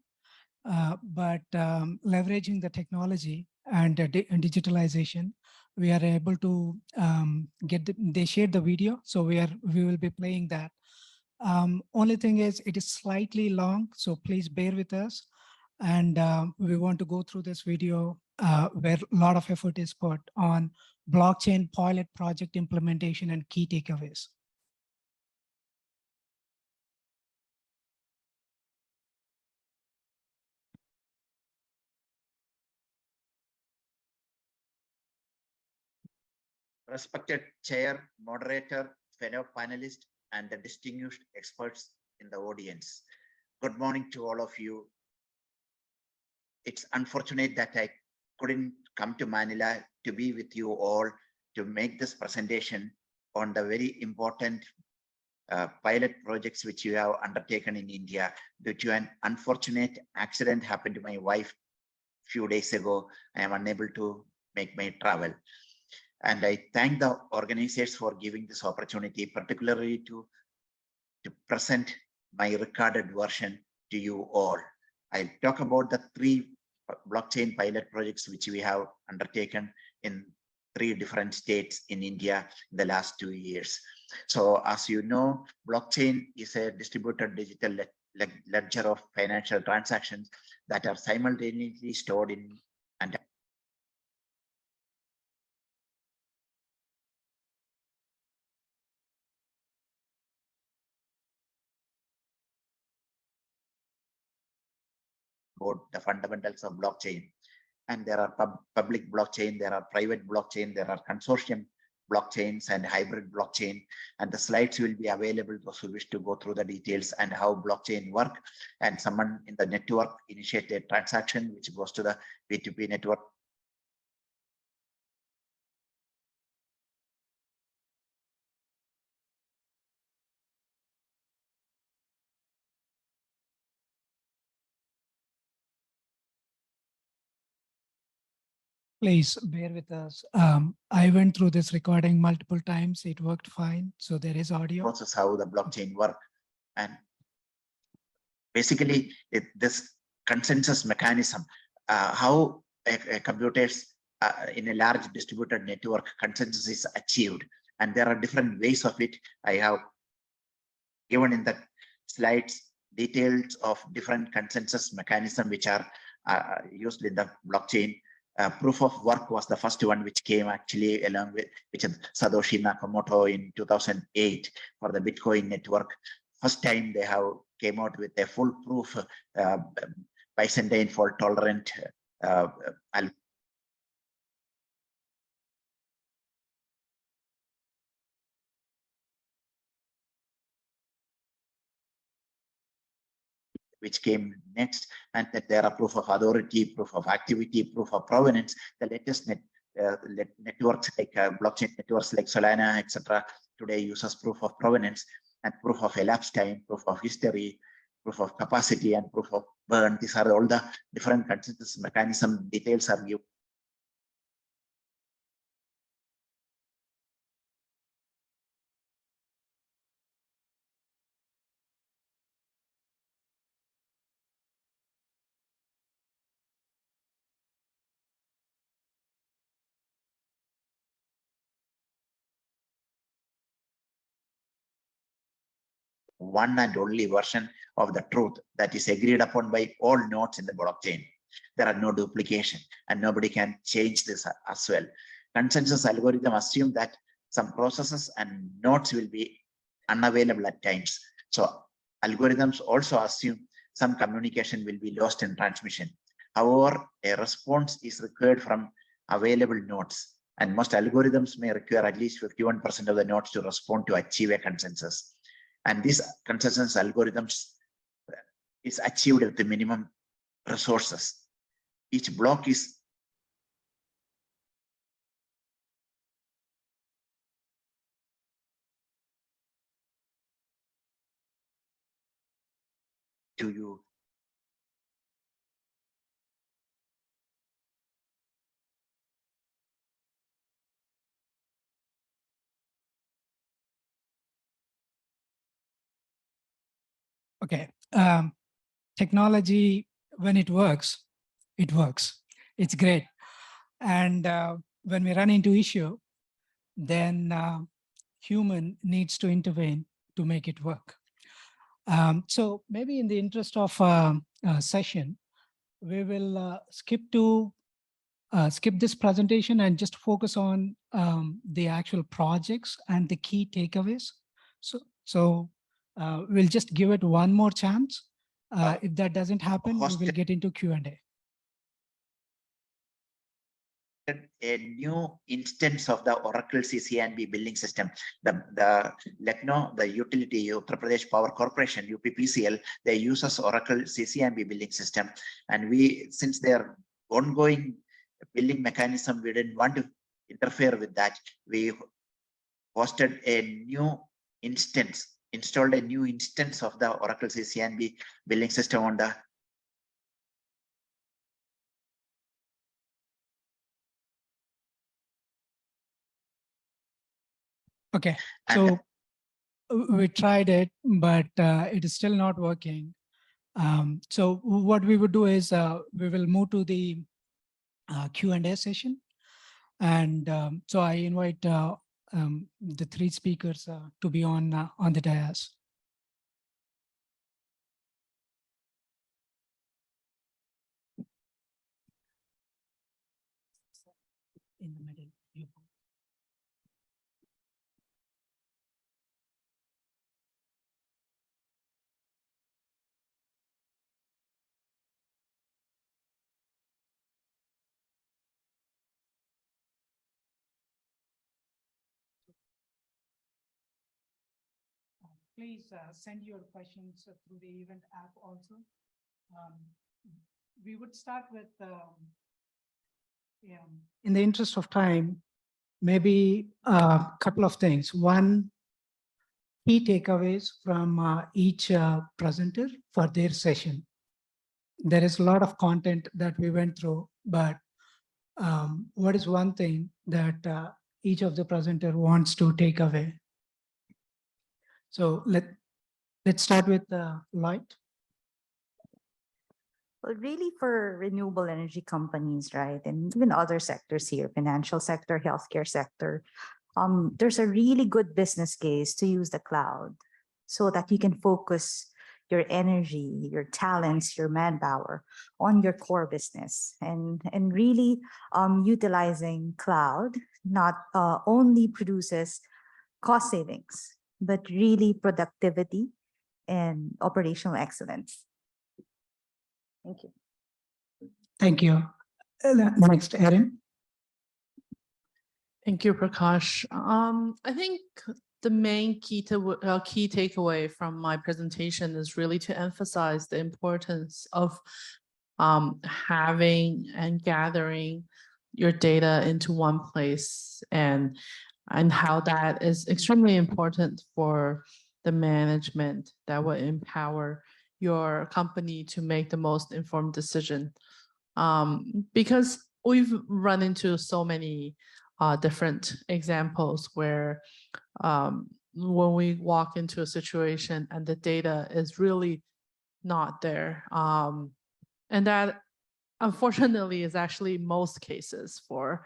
but leveraging the technology and digitalization, we are able to they shared the video, so we will be playing that. Only thing is it is slightly long, so please bear with us. And we want to go through this video where a lot of effort is put on blockchain pilot project implementation and key takeaways. respected chair, moderator, fellow panelists, and the distinguished experts in the audience. Good morning to all of you. It's unfortunate that I couldn't come to Manila to be with you all to make this presentation on the very important pilot projects which you have undertaken in India. Due to an unfortunate accident happened to my wife few days ago, I am unable to make my travel. And I thank the organizers for giving this opportunity, particularly to present my recorded version to you all. I'll talk about the 3 blockchain pilot projects which we have undertaken in 3 different states in India in the last 2 years. So as you know, blockchain is a distributed digital ledger of financial transactions that are simultaneously stored in and about the fundamentals of blockchain. And there are public blockchain, there are private blockchain, there are consortium blockchains and hybrid blockchain. And the slides will be available those who wish to go through the details and how blockchain work. And someone in the network initiate a transaction which goes to the P2P network. Please bear with us. I went through this recording multiple times. It worked fine. So there is audio. Process how the blockchain work. And basically this consensus mechanism, how a computers in a large distributed network consensus is achieved. And there are different ways of it. I have given in the slides details of different consensus mechanism which are used in the blockchain. Proof of work was the first one which came actually along with which Satoshi Nakamoto in 2008 for the Bitcoin network. First time they have came out with a full proof Byzantine fault tolerant which came next, and that there are proof of authority, proof of activity, proof of provenance. The latest networks like blockchain networks like Solana, etc., today uses proof of provenance and proof of elapsed time, proof of history, proof of capacity, and proof of burn. These are all the different consensus mechanism details are given. One and only version of the truth that is agreed upon by all nodes in the blockchain. There are no duplication and nobody can change this as well. Consensus algorithm assume that some processes and nodes will be unavailable at times. So algorithms also assume some communication will be lost in transmission. However, a response is required from available nodes, and most algorithms may require at least 51% of the nodes to respond to achieve a consensus. And this consensus algorithms is achieved with the minimum resources. Each block is to you. Okay. Technology, when it works, it works. It's great. And when we run into issue, then human needs to intervene to make it work. So maybe in the interest of session, we will skip this presentation and just focus on the actual projects and the key takeaways. So we'll just give it one more chance. If that doesn't happen, we will get into Q&A. a new instance of the Oracle CCNB billing system. The Lucknow, the utility Uttar Pradesh Power Corporation, UPPCL, they use us Oracle CCNB billing system. And since their ongoing billing mechanism, we didn't want to interfere with that. We hosted a new instance, installed a new instance of the Oracle CCNB billing system on the Okay, and so we tried it, but it is still not working. So what we would do is we will move to the Q&A session. And so I invite the three speakers to be on the dais. In the middle. You. Please send your questions through the event app also. We would start with, in the interest of time, maybe a couple of things. One, key takeaways from each presenter for their session. There is a lot of content that we went through, but what is one thing that each of the presenter wants to take away? So let's start with Light. Well, really for renewable energy companies, right? And even other sectors here, financial sector, healthcare sector, there's a really good business case to use the cloud so that you can focus your energy, your talents, your manpower on your core business and really utilizing cloud not only produces cost savings, but really productivity and operational excellence. Thank you. Thank you. Next, Erin. Thank you, Prakash. I think the main key takeaway from my presentation is really to emphasize the importance of having and gathering your data into one place and how that is extremely important for the management that will empower your company to make the most informed decision. Because we've run into so many different examples where when we walk into a situation and the data is really not there. And that unfortunately is actually most cases for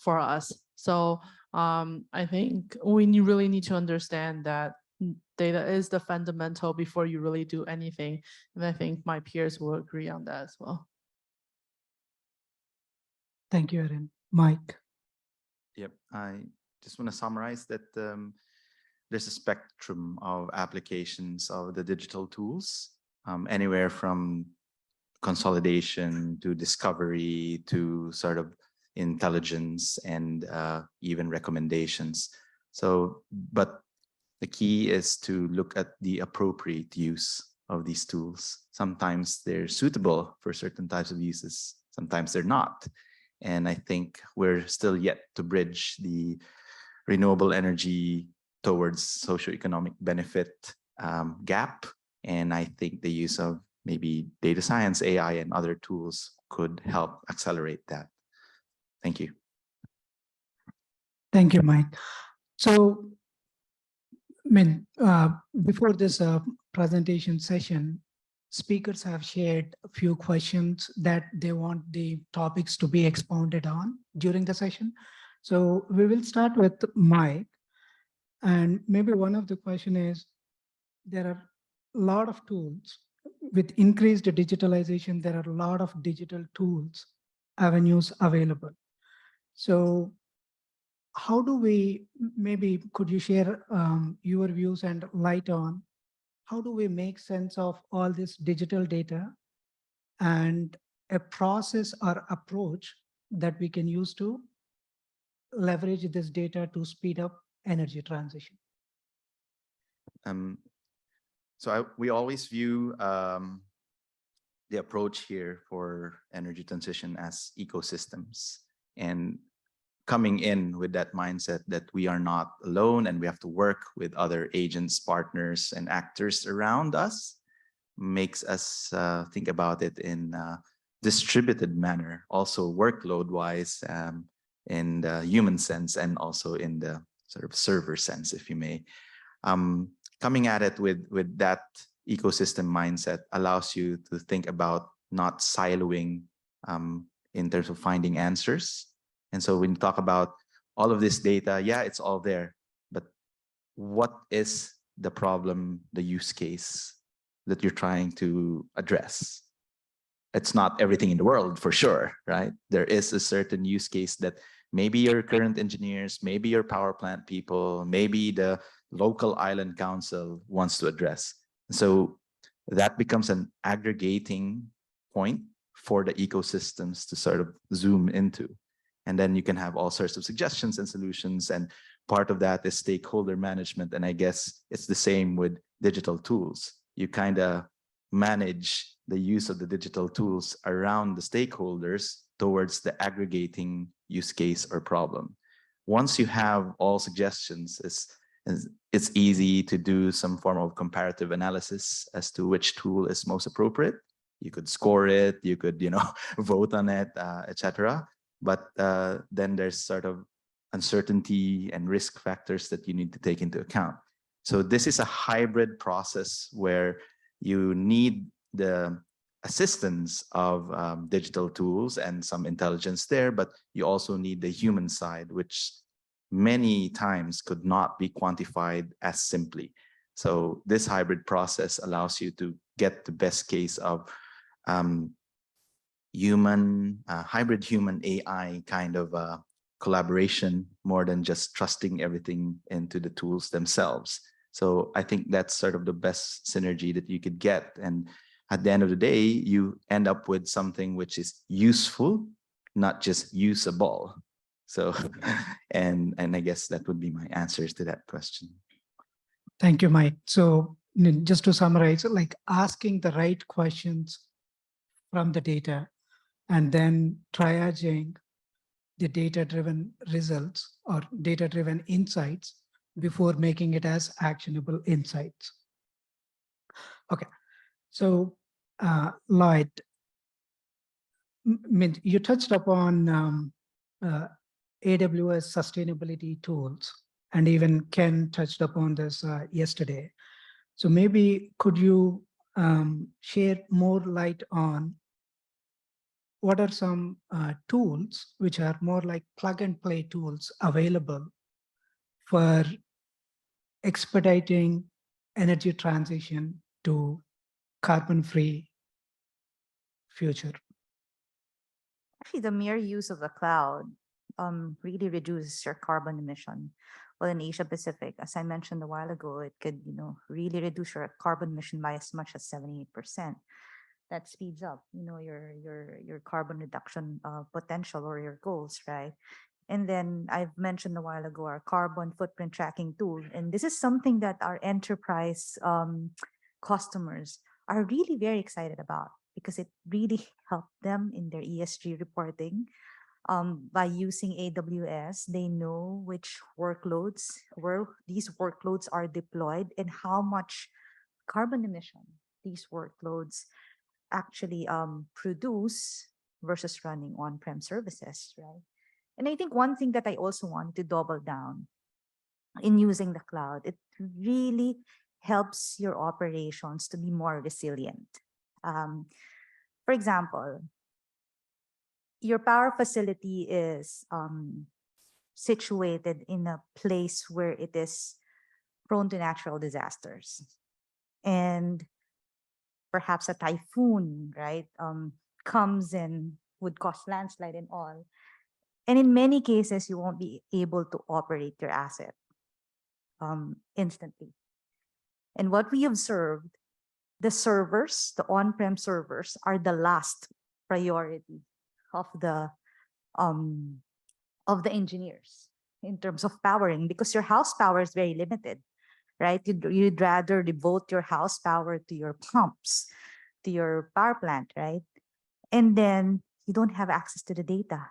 us. So I think we really need to understand that data is the fundamental before you really do anything. And I think my peers will agree on that as well. Thank you, Erin. Mike. Yep, I just want to summarize that there's a spectrum of applications of the digital tools, anywhere from consolidation to discovery to sort of intelligence and even recommendations. So, but the key is to look at the appropriate use of these tools. Sometimes they're suitable for certain types of uses, sometimes they're not. And I think we're still yet to bridge the renewable energy towards socioeconomic benefit gap. And I think the use of maybe data science, AI, and other tools could help accelerate that. Thank you. Thank you, Mike. So, I mean, before this presentation session, speakers have shared a few questions that they want the topics to be expounded on during the session. So we will start with Mike. And maybe one of the question is, there are a lot of tools. With increased digitalization, there are a lot of digital tools, avenues available. So how do we, maybe could you share your views and light on how do we make sense of all this digital data and a process or approach that we can use to leverage this data to speed up energy transition? Um, we always view the approach here for energy transition as ecosystems, and coming in with that mindset that we are not alone and we have to work with other agents, partners, and actors around us makes us think about it in a distributed manner, also workload wise, in the human sense, and also in the sort of server sense, if you may. Coming at it with that ecosystem mindset allows you to think about not siloing in terms of finding answers. And so when you talk about all of this data, yeah, it's all there, but what is the problem, the use case that you're trying to address? It's not everything in the world for sure, right? There is a certain use case that maybe your current engineers, maybe your power plant people, maybe the local island council wants to address. So that becomes an aggregating point for the ecosystems to sort of zoom into. And then you can have all sorts of suggestions and solutions. And part of that is stakeholder management. And I guess it's the same with digital tools. You kind of manage the use of the digital tools around the stakeholders towards the aggregating use case or problem. Once you have all suggestions, it's easy to do some form of comparative analysis as to which tool is most appropriate. You could score it, you could, vote on it, etc. But then there's sort of uncertainty and risk factors that you need to take into account. So this is a hybrid process where you need the assistance of digital tools and some intelligence there, but you also need the human side, which many times could not be quantified as simply. So this hybrid process allows you to get the best case of hybrid human AI kind of collaboration, more than just trusting everything into the tools themselves. So I think that's sort of the best synergy that you could get. And at the end of the day, you end up with something which is useful, not just usable. So, and I guess that would be my answers to that question. Thank you, Mike. So just to summarize, like asking the right questions from the data and then triaging the data-driven results or data-driven insights before making it as actionable insights. Okay, so Lloyd, you touched upon AWS sustainability tools, and even Ken touched upon this yesterday. So maybe could you share more light on what are some tools which are more like plug and play tools available for expediting energy transition to carbon-free future? Actually, the mere use of the cloud really reduces your carbon emission. Well, in Asia Pacific, as I mentioned a while ago, it could, really reduce your carbon emission by as much as 78%. That speeds up, your carbon reduction potential or your goals, right? And then I've mentioned a while ago our carbon footprint tracking tool, and this is something that our enterprise customers are really very excited about because it really helped them in their ESG reporting. By using AWS, they know which workloads, where these workloads are deployed, and how much carbon emission these workloads actually produce versus running on-prem services, right? And I think one thing that I also want to double down in using the cloud, it really helps your operations to be more resilient. For example, your power facility is situated in a place where it is prone to natural disasters. And perhaps a typhoon, right, comes and would cause landslide and all. And in many cases, you won't be able to operate your asset instantly. And what we observed, the servers, the on-prem servers, are the last priority of the um, of the engineers in terms of powering, because your house power is very limited, right? You'd rather devote your house power to your pumps, to your power plant, right? And then you don't have access to the data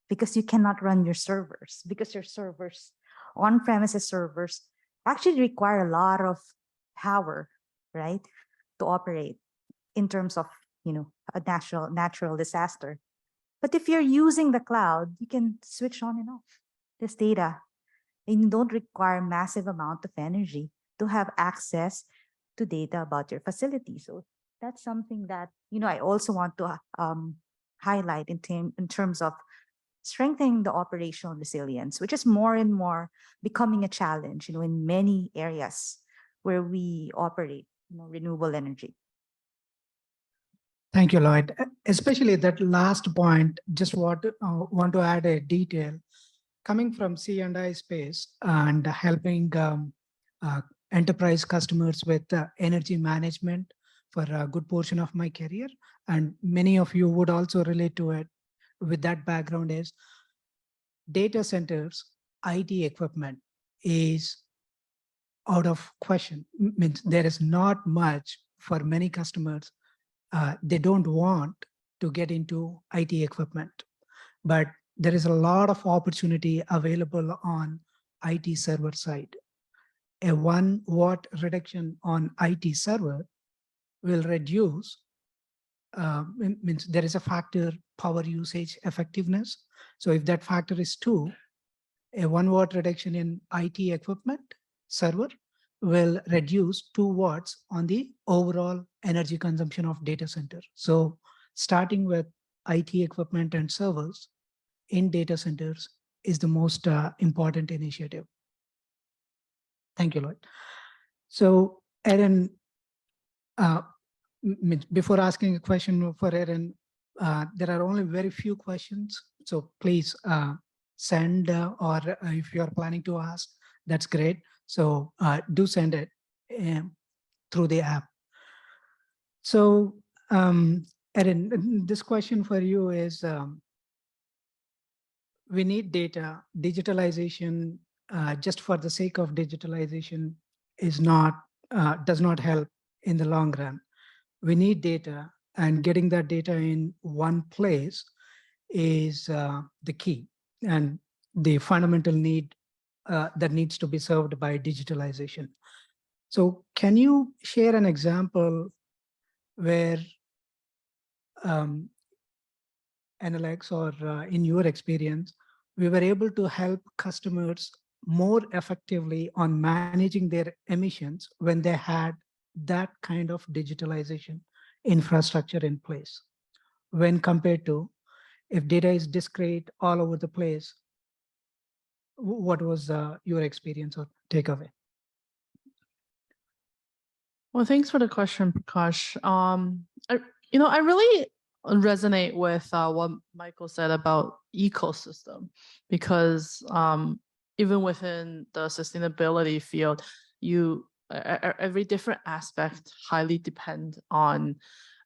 because you cannot run your servers, because your servers, on-premises servers, actually require a lot of power, right, to operate in terms of, a natural disaster. But if you're using the cloud, you can switch on and off this data, and you don't require massive amount of energy to have access to data about your facility. So that's something that, I also want to highlight in terms of strengthening the operational resilience, which is more and more becoming a challenge, in many areas where we operate, renewable energy. Thank you, Lloyd. Especially that last point, just want to add a detail. Coming from C&I space and helping enterprise customers with energy management for a good portion of my career, and many of you would also relate to it with that background, is data centers, IT equipment is out of question. Means there is not much for many customers. They don't want to get into IT equipment, but there is a lot of opportunity available on IT server side. A 1 watt reduction on IT server will reduce, means there is a factor power usage effectiveness. So if that factor is 2, a 1 watt reduction in IT equipment server will reduce 2 watts on the overall energy consumption of data center. So starting with IT equipment and servers in data centers is the most important initiative. Thank you, Lloyd. So Erin, before asking a question for Erin, there are only very few questions. So please send, or if you're planning to ask, that's great. So do send it through the app. So Erin, this question for you is, we need data. Digitalization, just for the sake of digitalization, is not does not help in the long run. We need data, and getting that data in one place is the key and the fundamental need that needs to be served by digitalization. So can you share an example where Alex, or in your experience, we were able to help customers more effectively on managing their emissions when they had that kind of digitalization infrastructure in place, when compared to if data is discrete all over the place? What was your experience or takeaway? Well, thanks for the question, Prakash. I really resonate with what Michael said about ecosystem, because even within the sustainability field, every different aspect highly depend on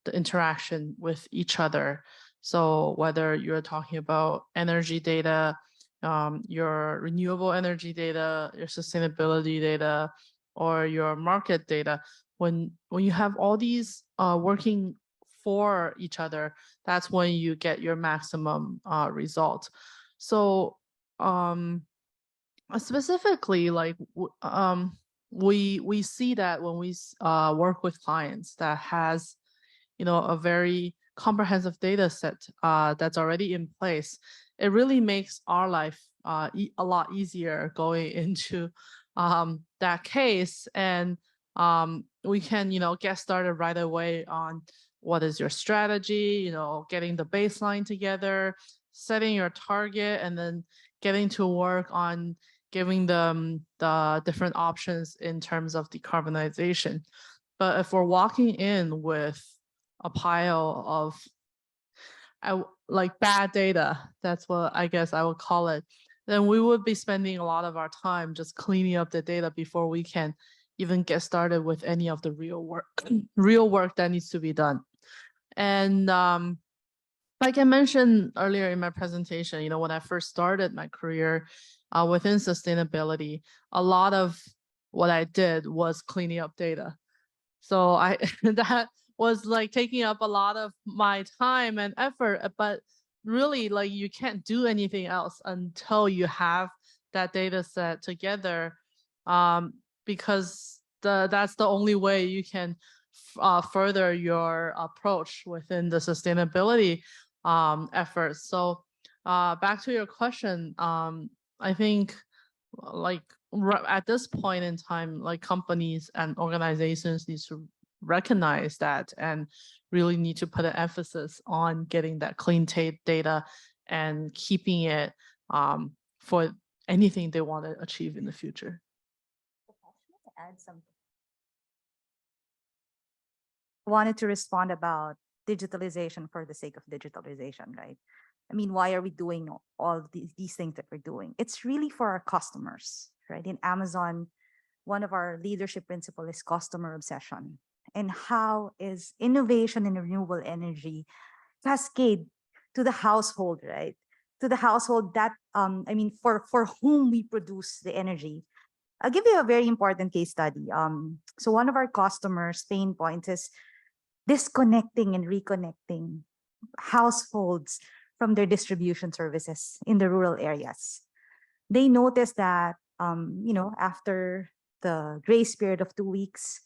the interaction with each other. So whether you're talking about energy data, your renewable energy data, your sustainability data, or your market data, when you have all these working for each other, that's when you get your maximum result. So specifically, like we see that when we work with clients that has a very comprehensive data set that's already in place, it really makes our life a lot easier going into that case. And we can get started right away on what is your strategy, getting the baseline together, setting your target, and then getting to work on giving them the different options in terms of decarbonization. But if we're walking in with a pile of like bad data, that's what I guess I would call it, then we would be spending a lot of our time just cleaning up the data before we can even get started with any of the real work that needs to be done. And Like I mentioned earlier in my presentation, when I first started my career within sustainability, a lot of what I did was cleaning up data. So I that was like taking up a lot of my time and effort, but really like you can't do anything else until you have that data set together, because that's the only way you can further your approach within the sustainability efforts. So back to your question, I think like at this point in time, like companies and organizations need to recognize that and really need to put an emphasis on getting that clean data and keeping it for anything they want to achieve in the future. Add something. I wanted to respond about digitalization for the sake of digitalization, right? I mean, why are we doing all of these things that we're doing? It's really for our customers, right? In Amazon, one of our leadership principles is customer obsession. And how is innovation in renewable energy cascade to the household, right? To the household that, I mean, for whom we produce the energy. I'll give you a very important case study. So one of our customers' pain points is disconnecting and reconnecting households from their distribution services in the rural areas. They noticed that, after the grace period of 2 weeks,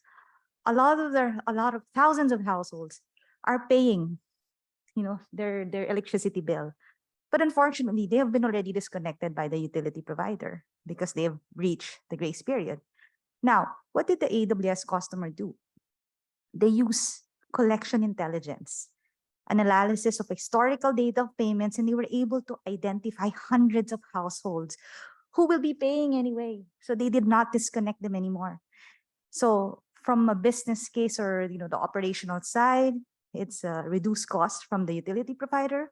a lot of thousands of households are paying, their electricity bill. But unfortunately, they have been already disconnected by the utility provider because they have reached the grace period. Now, what did the AWS customer do? They use collection intelligence, an analysis of historical data of payments, and they were able to identify hundreds of households who will be paying anyway. So they did not disconnect them anymore. So from a business case or the operational side, it's a reduced cost from the utility provider,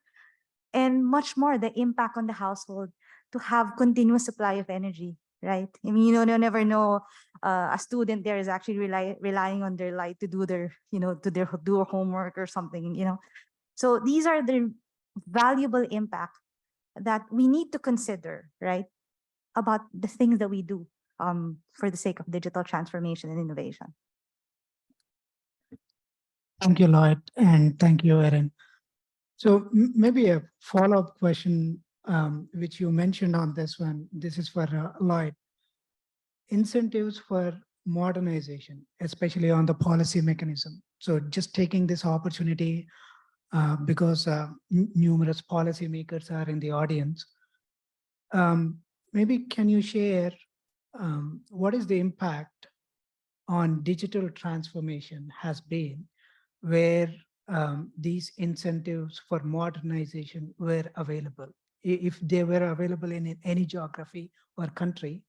and much more the impact on the household to have continuous supply of energy, right? I mean, you never know. A student there is actually relying on their light to do their, do homework or something, So these are the valuable impact that we need to consider, right? About the things that we do for the sake of digital transformation and innovation. Thank you, Lloyd, and thank you, Erin. So maybe a follow-up question, which you mentioned on this one. This is for Lloyd. Incentives for modernization, especially on the policy mechanism. So just taking this opportunity because numerous policymakers are in the audience. Maybe can you share what is the impact on digital transformation has been where these incentives for modernization were available? If they were available in any geography or country,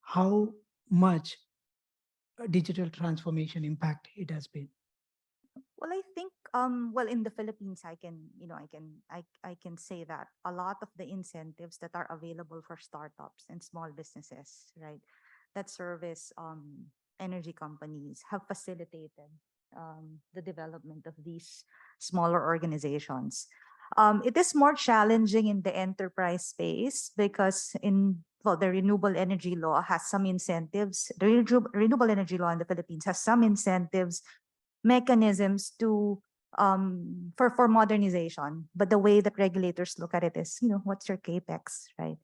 how much digital transformation impact it has been? Well, I think in the Philippines, I can say that a lot of the incentives that are available for startups and small businesses, right, that service energy companies have facilitated the development of these smaller organizations. It is more challenging in the enterprise space because the renewable energy law has some incentives. The renewable energy law in the Philippines has some incentives mechanisms to for modernization. But the way that regulators look at it is, what's your capex, right?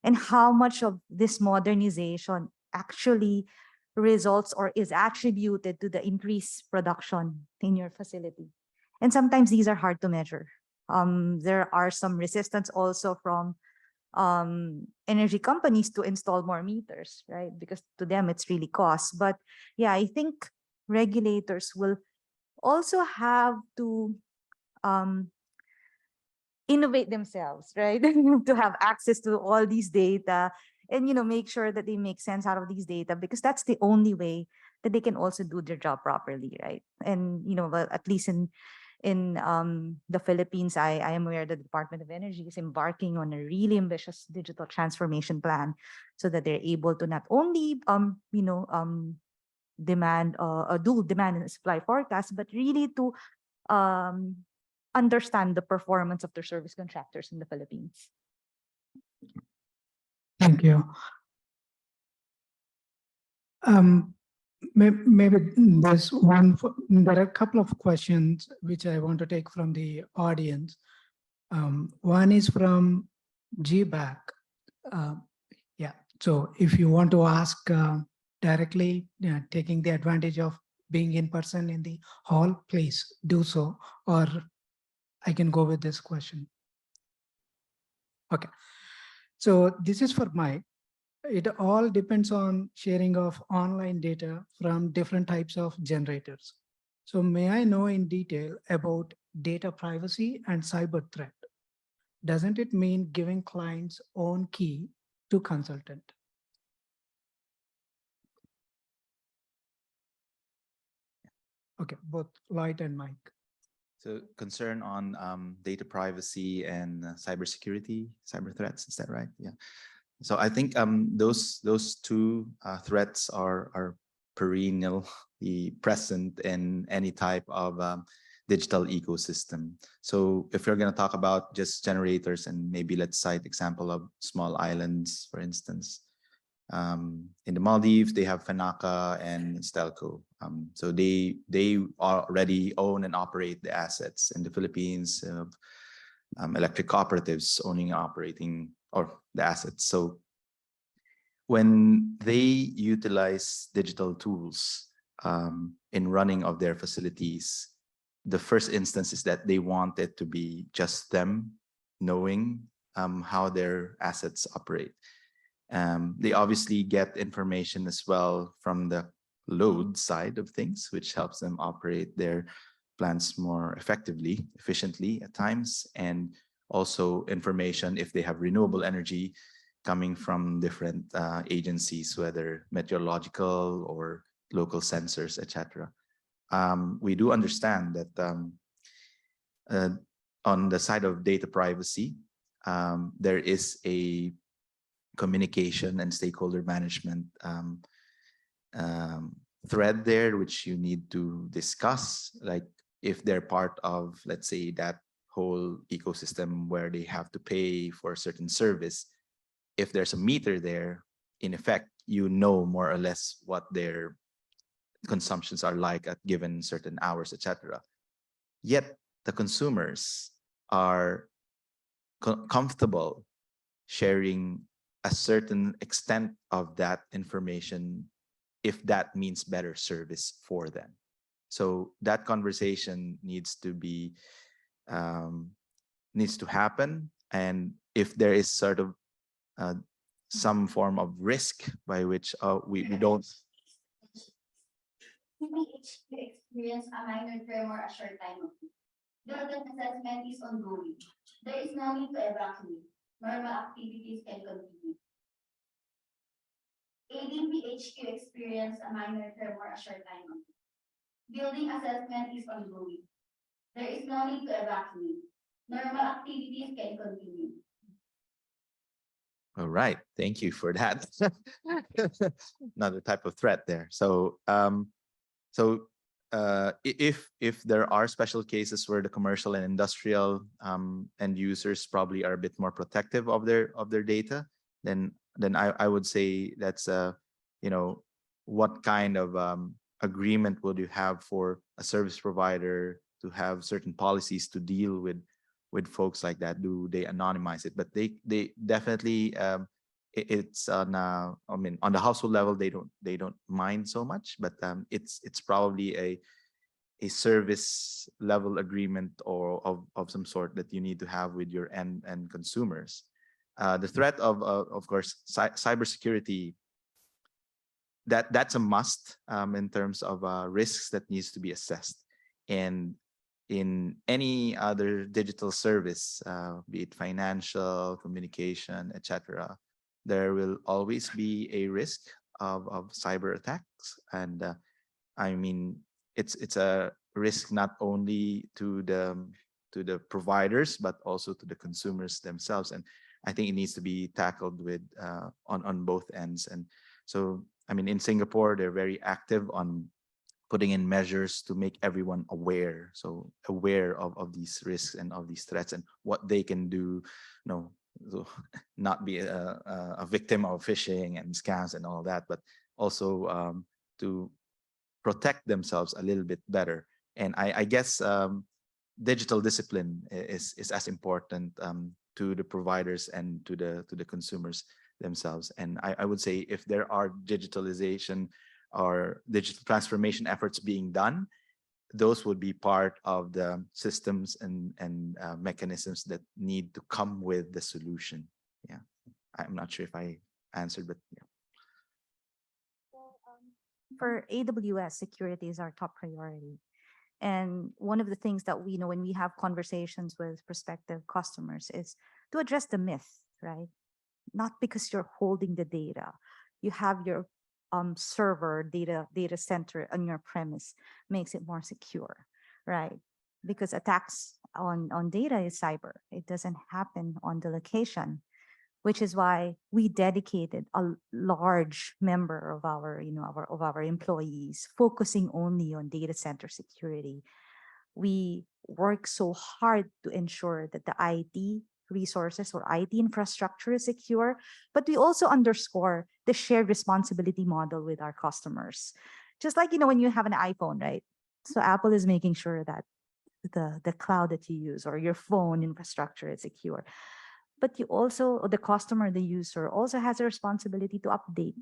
And how much of this modernization actually results or is attributed to the increased production in your facility. And sometimes these are hard to measure. There are some resistance also from energy companies to install more meters, right? Because to them it's really cost. But yeah, I think regulators will also have to innovate themselves, right? To have access to all these data and make sure that they make sense out of these data, because that's the only way that they can also do their job properly, right? And well, at least in the Philippines, I am aware the Department of Energy is embarking on a really ambitious digital transformation plan so that they're able to not only demand a dual demand and supply forecast, but really to understand the performance of their service contractors in the Philippines. Thank you. Maybe there's there are a couple of questions which I want to take from the audience. One is from GBAC. Yeah, so if you want to ask directly, taking the advantage of being in person in the hall, please do so, or I can go with this question. Okay, so this is for Mike. It all depends on sharing of online data from different types of generators. So may I know in detail about data privacy and cyber threat? Doesn't it mean giving clients own key to consultant? Okay, both Lloyd and Mike. So concern on data privacy and cybersecurity, cyber threats. Is that right? Yeah. So I think those two threats are perennially present in any type of digital ecosystem. So if you're going to talk about just generators, and maybe let's cite example of small islands, for instance. In the Maldives, they have Fanaka and Stelco. So they already own and operate the assets. In the Philippines, electric cooperatives owning and operating or the assets. So when they utilize digital tools in running of their facilities, the first instance is that they want it to be just them knowing how their assets operate. They obviously get information as well from the load side of things, which helps them operate their plants more effectively, efficiently at times, and also information if they have renewable energy coming from different agencies, whether meteorological or local sensors, etc. We do understand that on the side of data privacy, there is a communication and stakeholder management thread there, which you need to discuss, like if they're part of, let's say, that whole ecosystem where they have to pay for a certain service. If there's a meter there, in effect, you know more or less what their consumptions are like at given certain hours, etc. Yet the consumers are comfortable sharing a certain extent of that information if that means better service for them. So that conversation needs to be needs to happen, and if there is sort of some form of risk by which we don't. Experience a minor tremor a short time ago. Building assessment is ongoing. There is no need to evacuate. Normal activities can continue. ADPHQ experienced a minor tremor a short time ago. Building assessment is ongoing. There is no need to evacuate. Normal activities can continue. All right, thank you for that. Another type of threat there. So, if there are special cases where the commercial and industrial end users probably are a bit more protective of their data, then I would say that's what kind of agreement would you have for a service provider to have certain policies to deal with folks like that? Do they anonymize it? But they definitely it's on I mean, on the household level they don't mind so much, but it's probably a service level agreement or of some sort that you need to have with your end consumers. The threat of course cybersecurity, that's a must in terms of risks that needs to be assessed. And in any other digital service, be it financial, communication, etc., there will always be a risk of cyber attacks. And I mean, it's a risk not only to the providers but also to the consumers themselves. And I think it needs to be tackled with on both ends. And so, I mean, in Singapore, they're very active on putting in measures to make everyone aware, so aware of these risks and of these threats and what they can do, so not be a victim of phishing and scams and all that, but also to protect themselves a little bit better. And I guess digital discipline is as important to the providers and to the consumers themselves. And I would say if there are digitalization or digital transformation efforts being done, those would be part of the systems and mechanisms that need to come with the solution. Yeah, I'm not sure if I answered, but yeah. For AWS, security is our top priority. And one of the things that we know when we have conversations with prospective customers is to address the myth, right? Not because you're holding the data, you have your server data center on your premise makes it more secure, right? Because attacks on data is cyber. It doesn't happen on the location, which is why we dedicated a large member of our, of our employees focusing only on data center security. We work so hard to ensure that the IT resources or IT infrastructure is secure, but we also underscore the shared responsibility model with our customers. Just like, when you have an iPhone, right? So Apple is making sure that the cloud that you use or your phone infrastructure is secure. But you also, or the customer, the user also has a responsibility to update,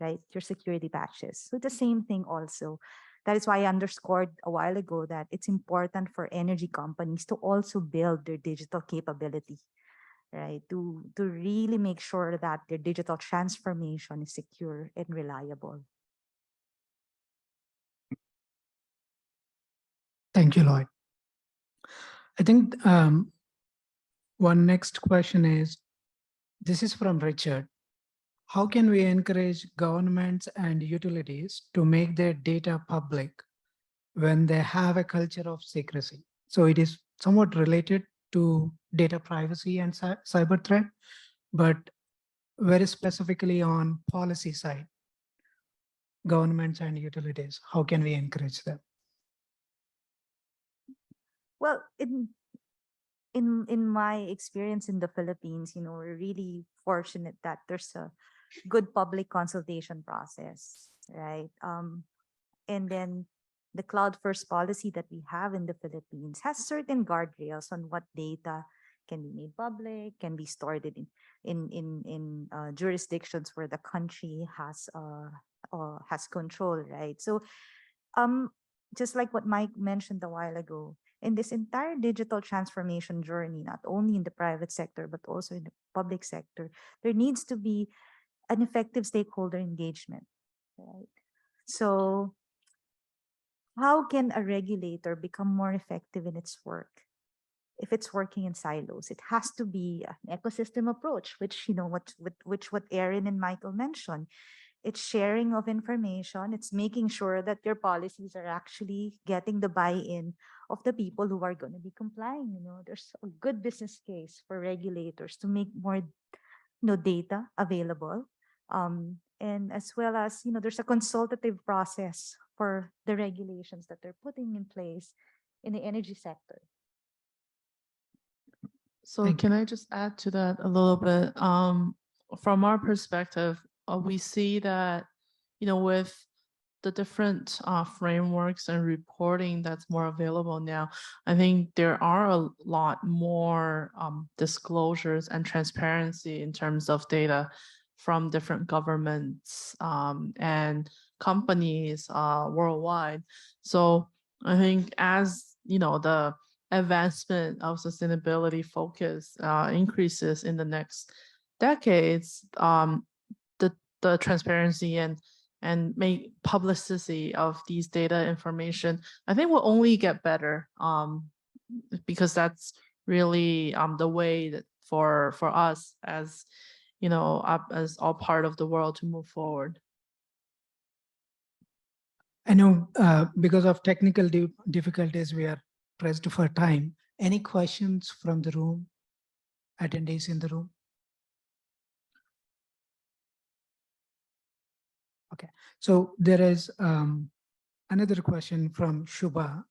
right, your security patches. So the same thing also. That is why I underscored a while ago that it's important for energy companies to also build their digital capability, right? To really make sure that their digital transformation is secure and reliable. Thank you, Lloyd. I think one next question is, this is from Richard. How can we encourage governments and utilities to make their data public when they have a culture of secrecy? So it is somewhat related to data privacy and cyber threat, but very specifically on policy side, governments and utilities, how can we encourage them? Well, in my experience in the Philippines, we're really fortunate that there's a good public consultation process, right? And then the cloud first policy that we have in the Philippines has certain guardrails on what data can be made public, can be stored in jurisdictions where the country has control, right? So, just like what Mike mentioned a while ago, in this entire digital transformation journey, not only in the private sector but also in the public sector, there needs to be an effective stakeholder engagement, right? So how can a regulator become more effective in its work if it's working in silos? It has to be an ecosystem approach, which what Erin and Michael mentioned. It's sharing of information. It's making sure that your policies are actually getting the buy-in of the people who are going to be complying. There's a good business case for regulators to make more data available, and as well as there's a consultative process for the regulations that they're putting in place in the energy sector. So Thank can I just add to that a little bit? From our perspective, we see that, with the different frameworks and reporting that's more available now, I think there are a lot more disclosures and transparency in terms of data from different governments and companies worldwide. So I think as the advancement of sustainability focus increases in the next decades, the transparency and make publicity of these data information, I think will only get better, because that's really the way that for us as as all part of the world to move forward. I know because of technical difficulties, we are pressed for time. Any questions from the room, attendees in the room? Okay, so there is another question from Shubha.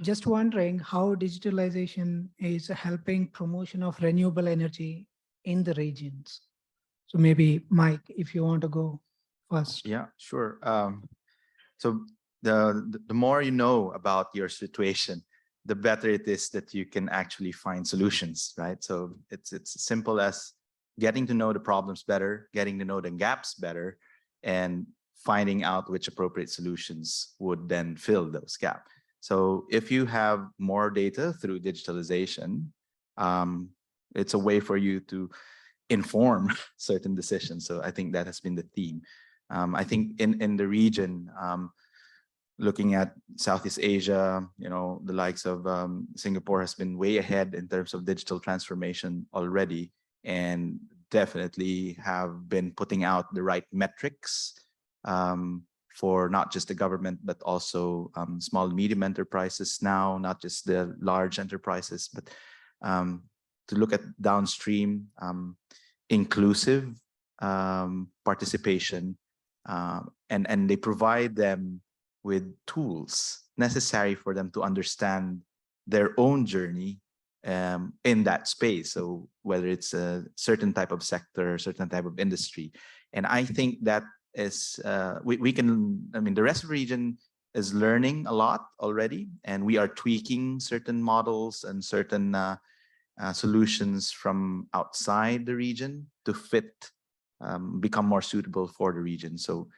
Just wondering how digitalization is helping promotion of renewable energy in the regions. So maybe Mike, if you want to go first. Yeah, sure. So the more you know about your situation, the better it is that you can actually find solutions, right? So it's as simple as getting to know the problems better, getting to know the gaps better, and finding out which appropriate solutions would then fill those gaps. So if you have more data through digitalization, it's a way for you to inform certain decisions. So I think that has been the theme. I think in the region, looking at Southeast Asia, the likes of Singapore has been way ahead in terms of digital transformation already, and definitely have been putting out the right metrics for not just the government, but also small and medium enterprises now, not just the large enterprises, but to look at downstream inclusive participation, and they provide them with tools necessary for them to understand their own journey in that space. So whether it's a certain type of sector, certain type of industry. And I think that is, we can, I mean, the rest of the region is learning a lot already, and we are tweaking certain models and certain solutions from outside the region to fit, become more suitable for the region. So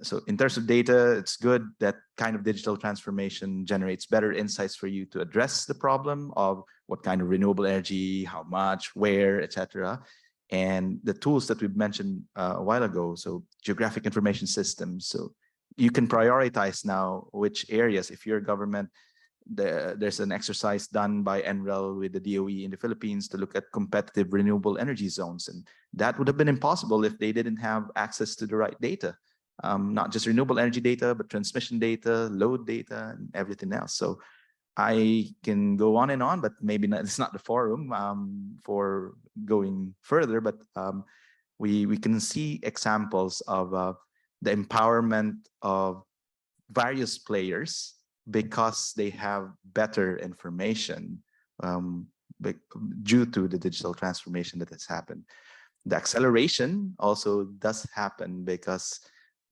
so in terms of data, it's good that kind of digital transformation generates better insights for you to address the problem of what kind of renewable energy, how much, where, etc. And the tools that we've mentioned a while ago, so geographic information systems, so you can prioritize now which areas, if you're a government, there's an exercise done by NREL with the DOE in the Philippines to look at competitive renewable energy zones. And that would have been impossible if they didn't have access to the right data. Not just renewable energy data, but transmission data, load data, and everything else. So I can go on and on, but maybe it's not the forum for going further. But we can see examples of the empowerment of various players because they have better information due to the digital transformation that has happened. The acceleration also does happen because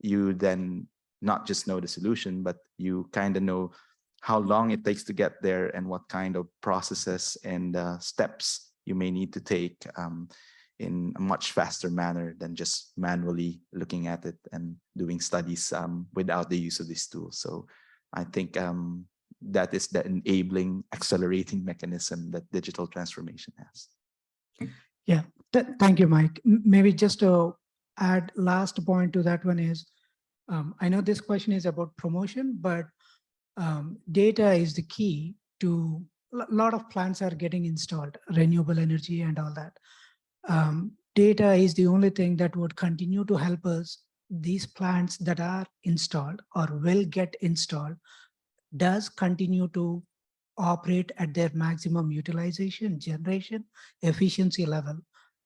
you then not just know the solution, but you kind of know how long it takes to get there and what kind of processes and steps you may need to take in a much faster manner than just manually looking at it and doing studies without the use of these tools. So I think that is the enabling, accelerating mechanism that digital transformation has. Yeah, thank you, Mike. Maybe just to add last point to that one is, I know this question is about promotion, but data is the key to a lot of plants are getting installed, renewable energy and all that. Data is the only thing that would continue to help us. These plants that are installed or will get installed does continue to operate at their maximum utilization, generation, efficiency level.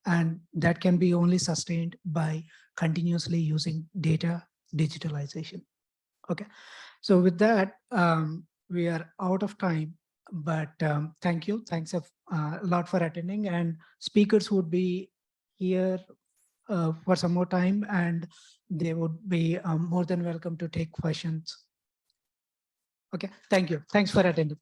And that can be only sustained by continuously using data digitalization. Okay, so with that, we are out of time, but thank you. Thanks a lot for attending, and speakers would be here for some more time, and they would be more than welcome to take questions. Okay, thank you. Thanks for attending.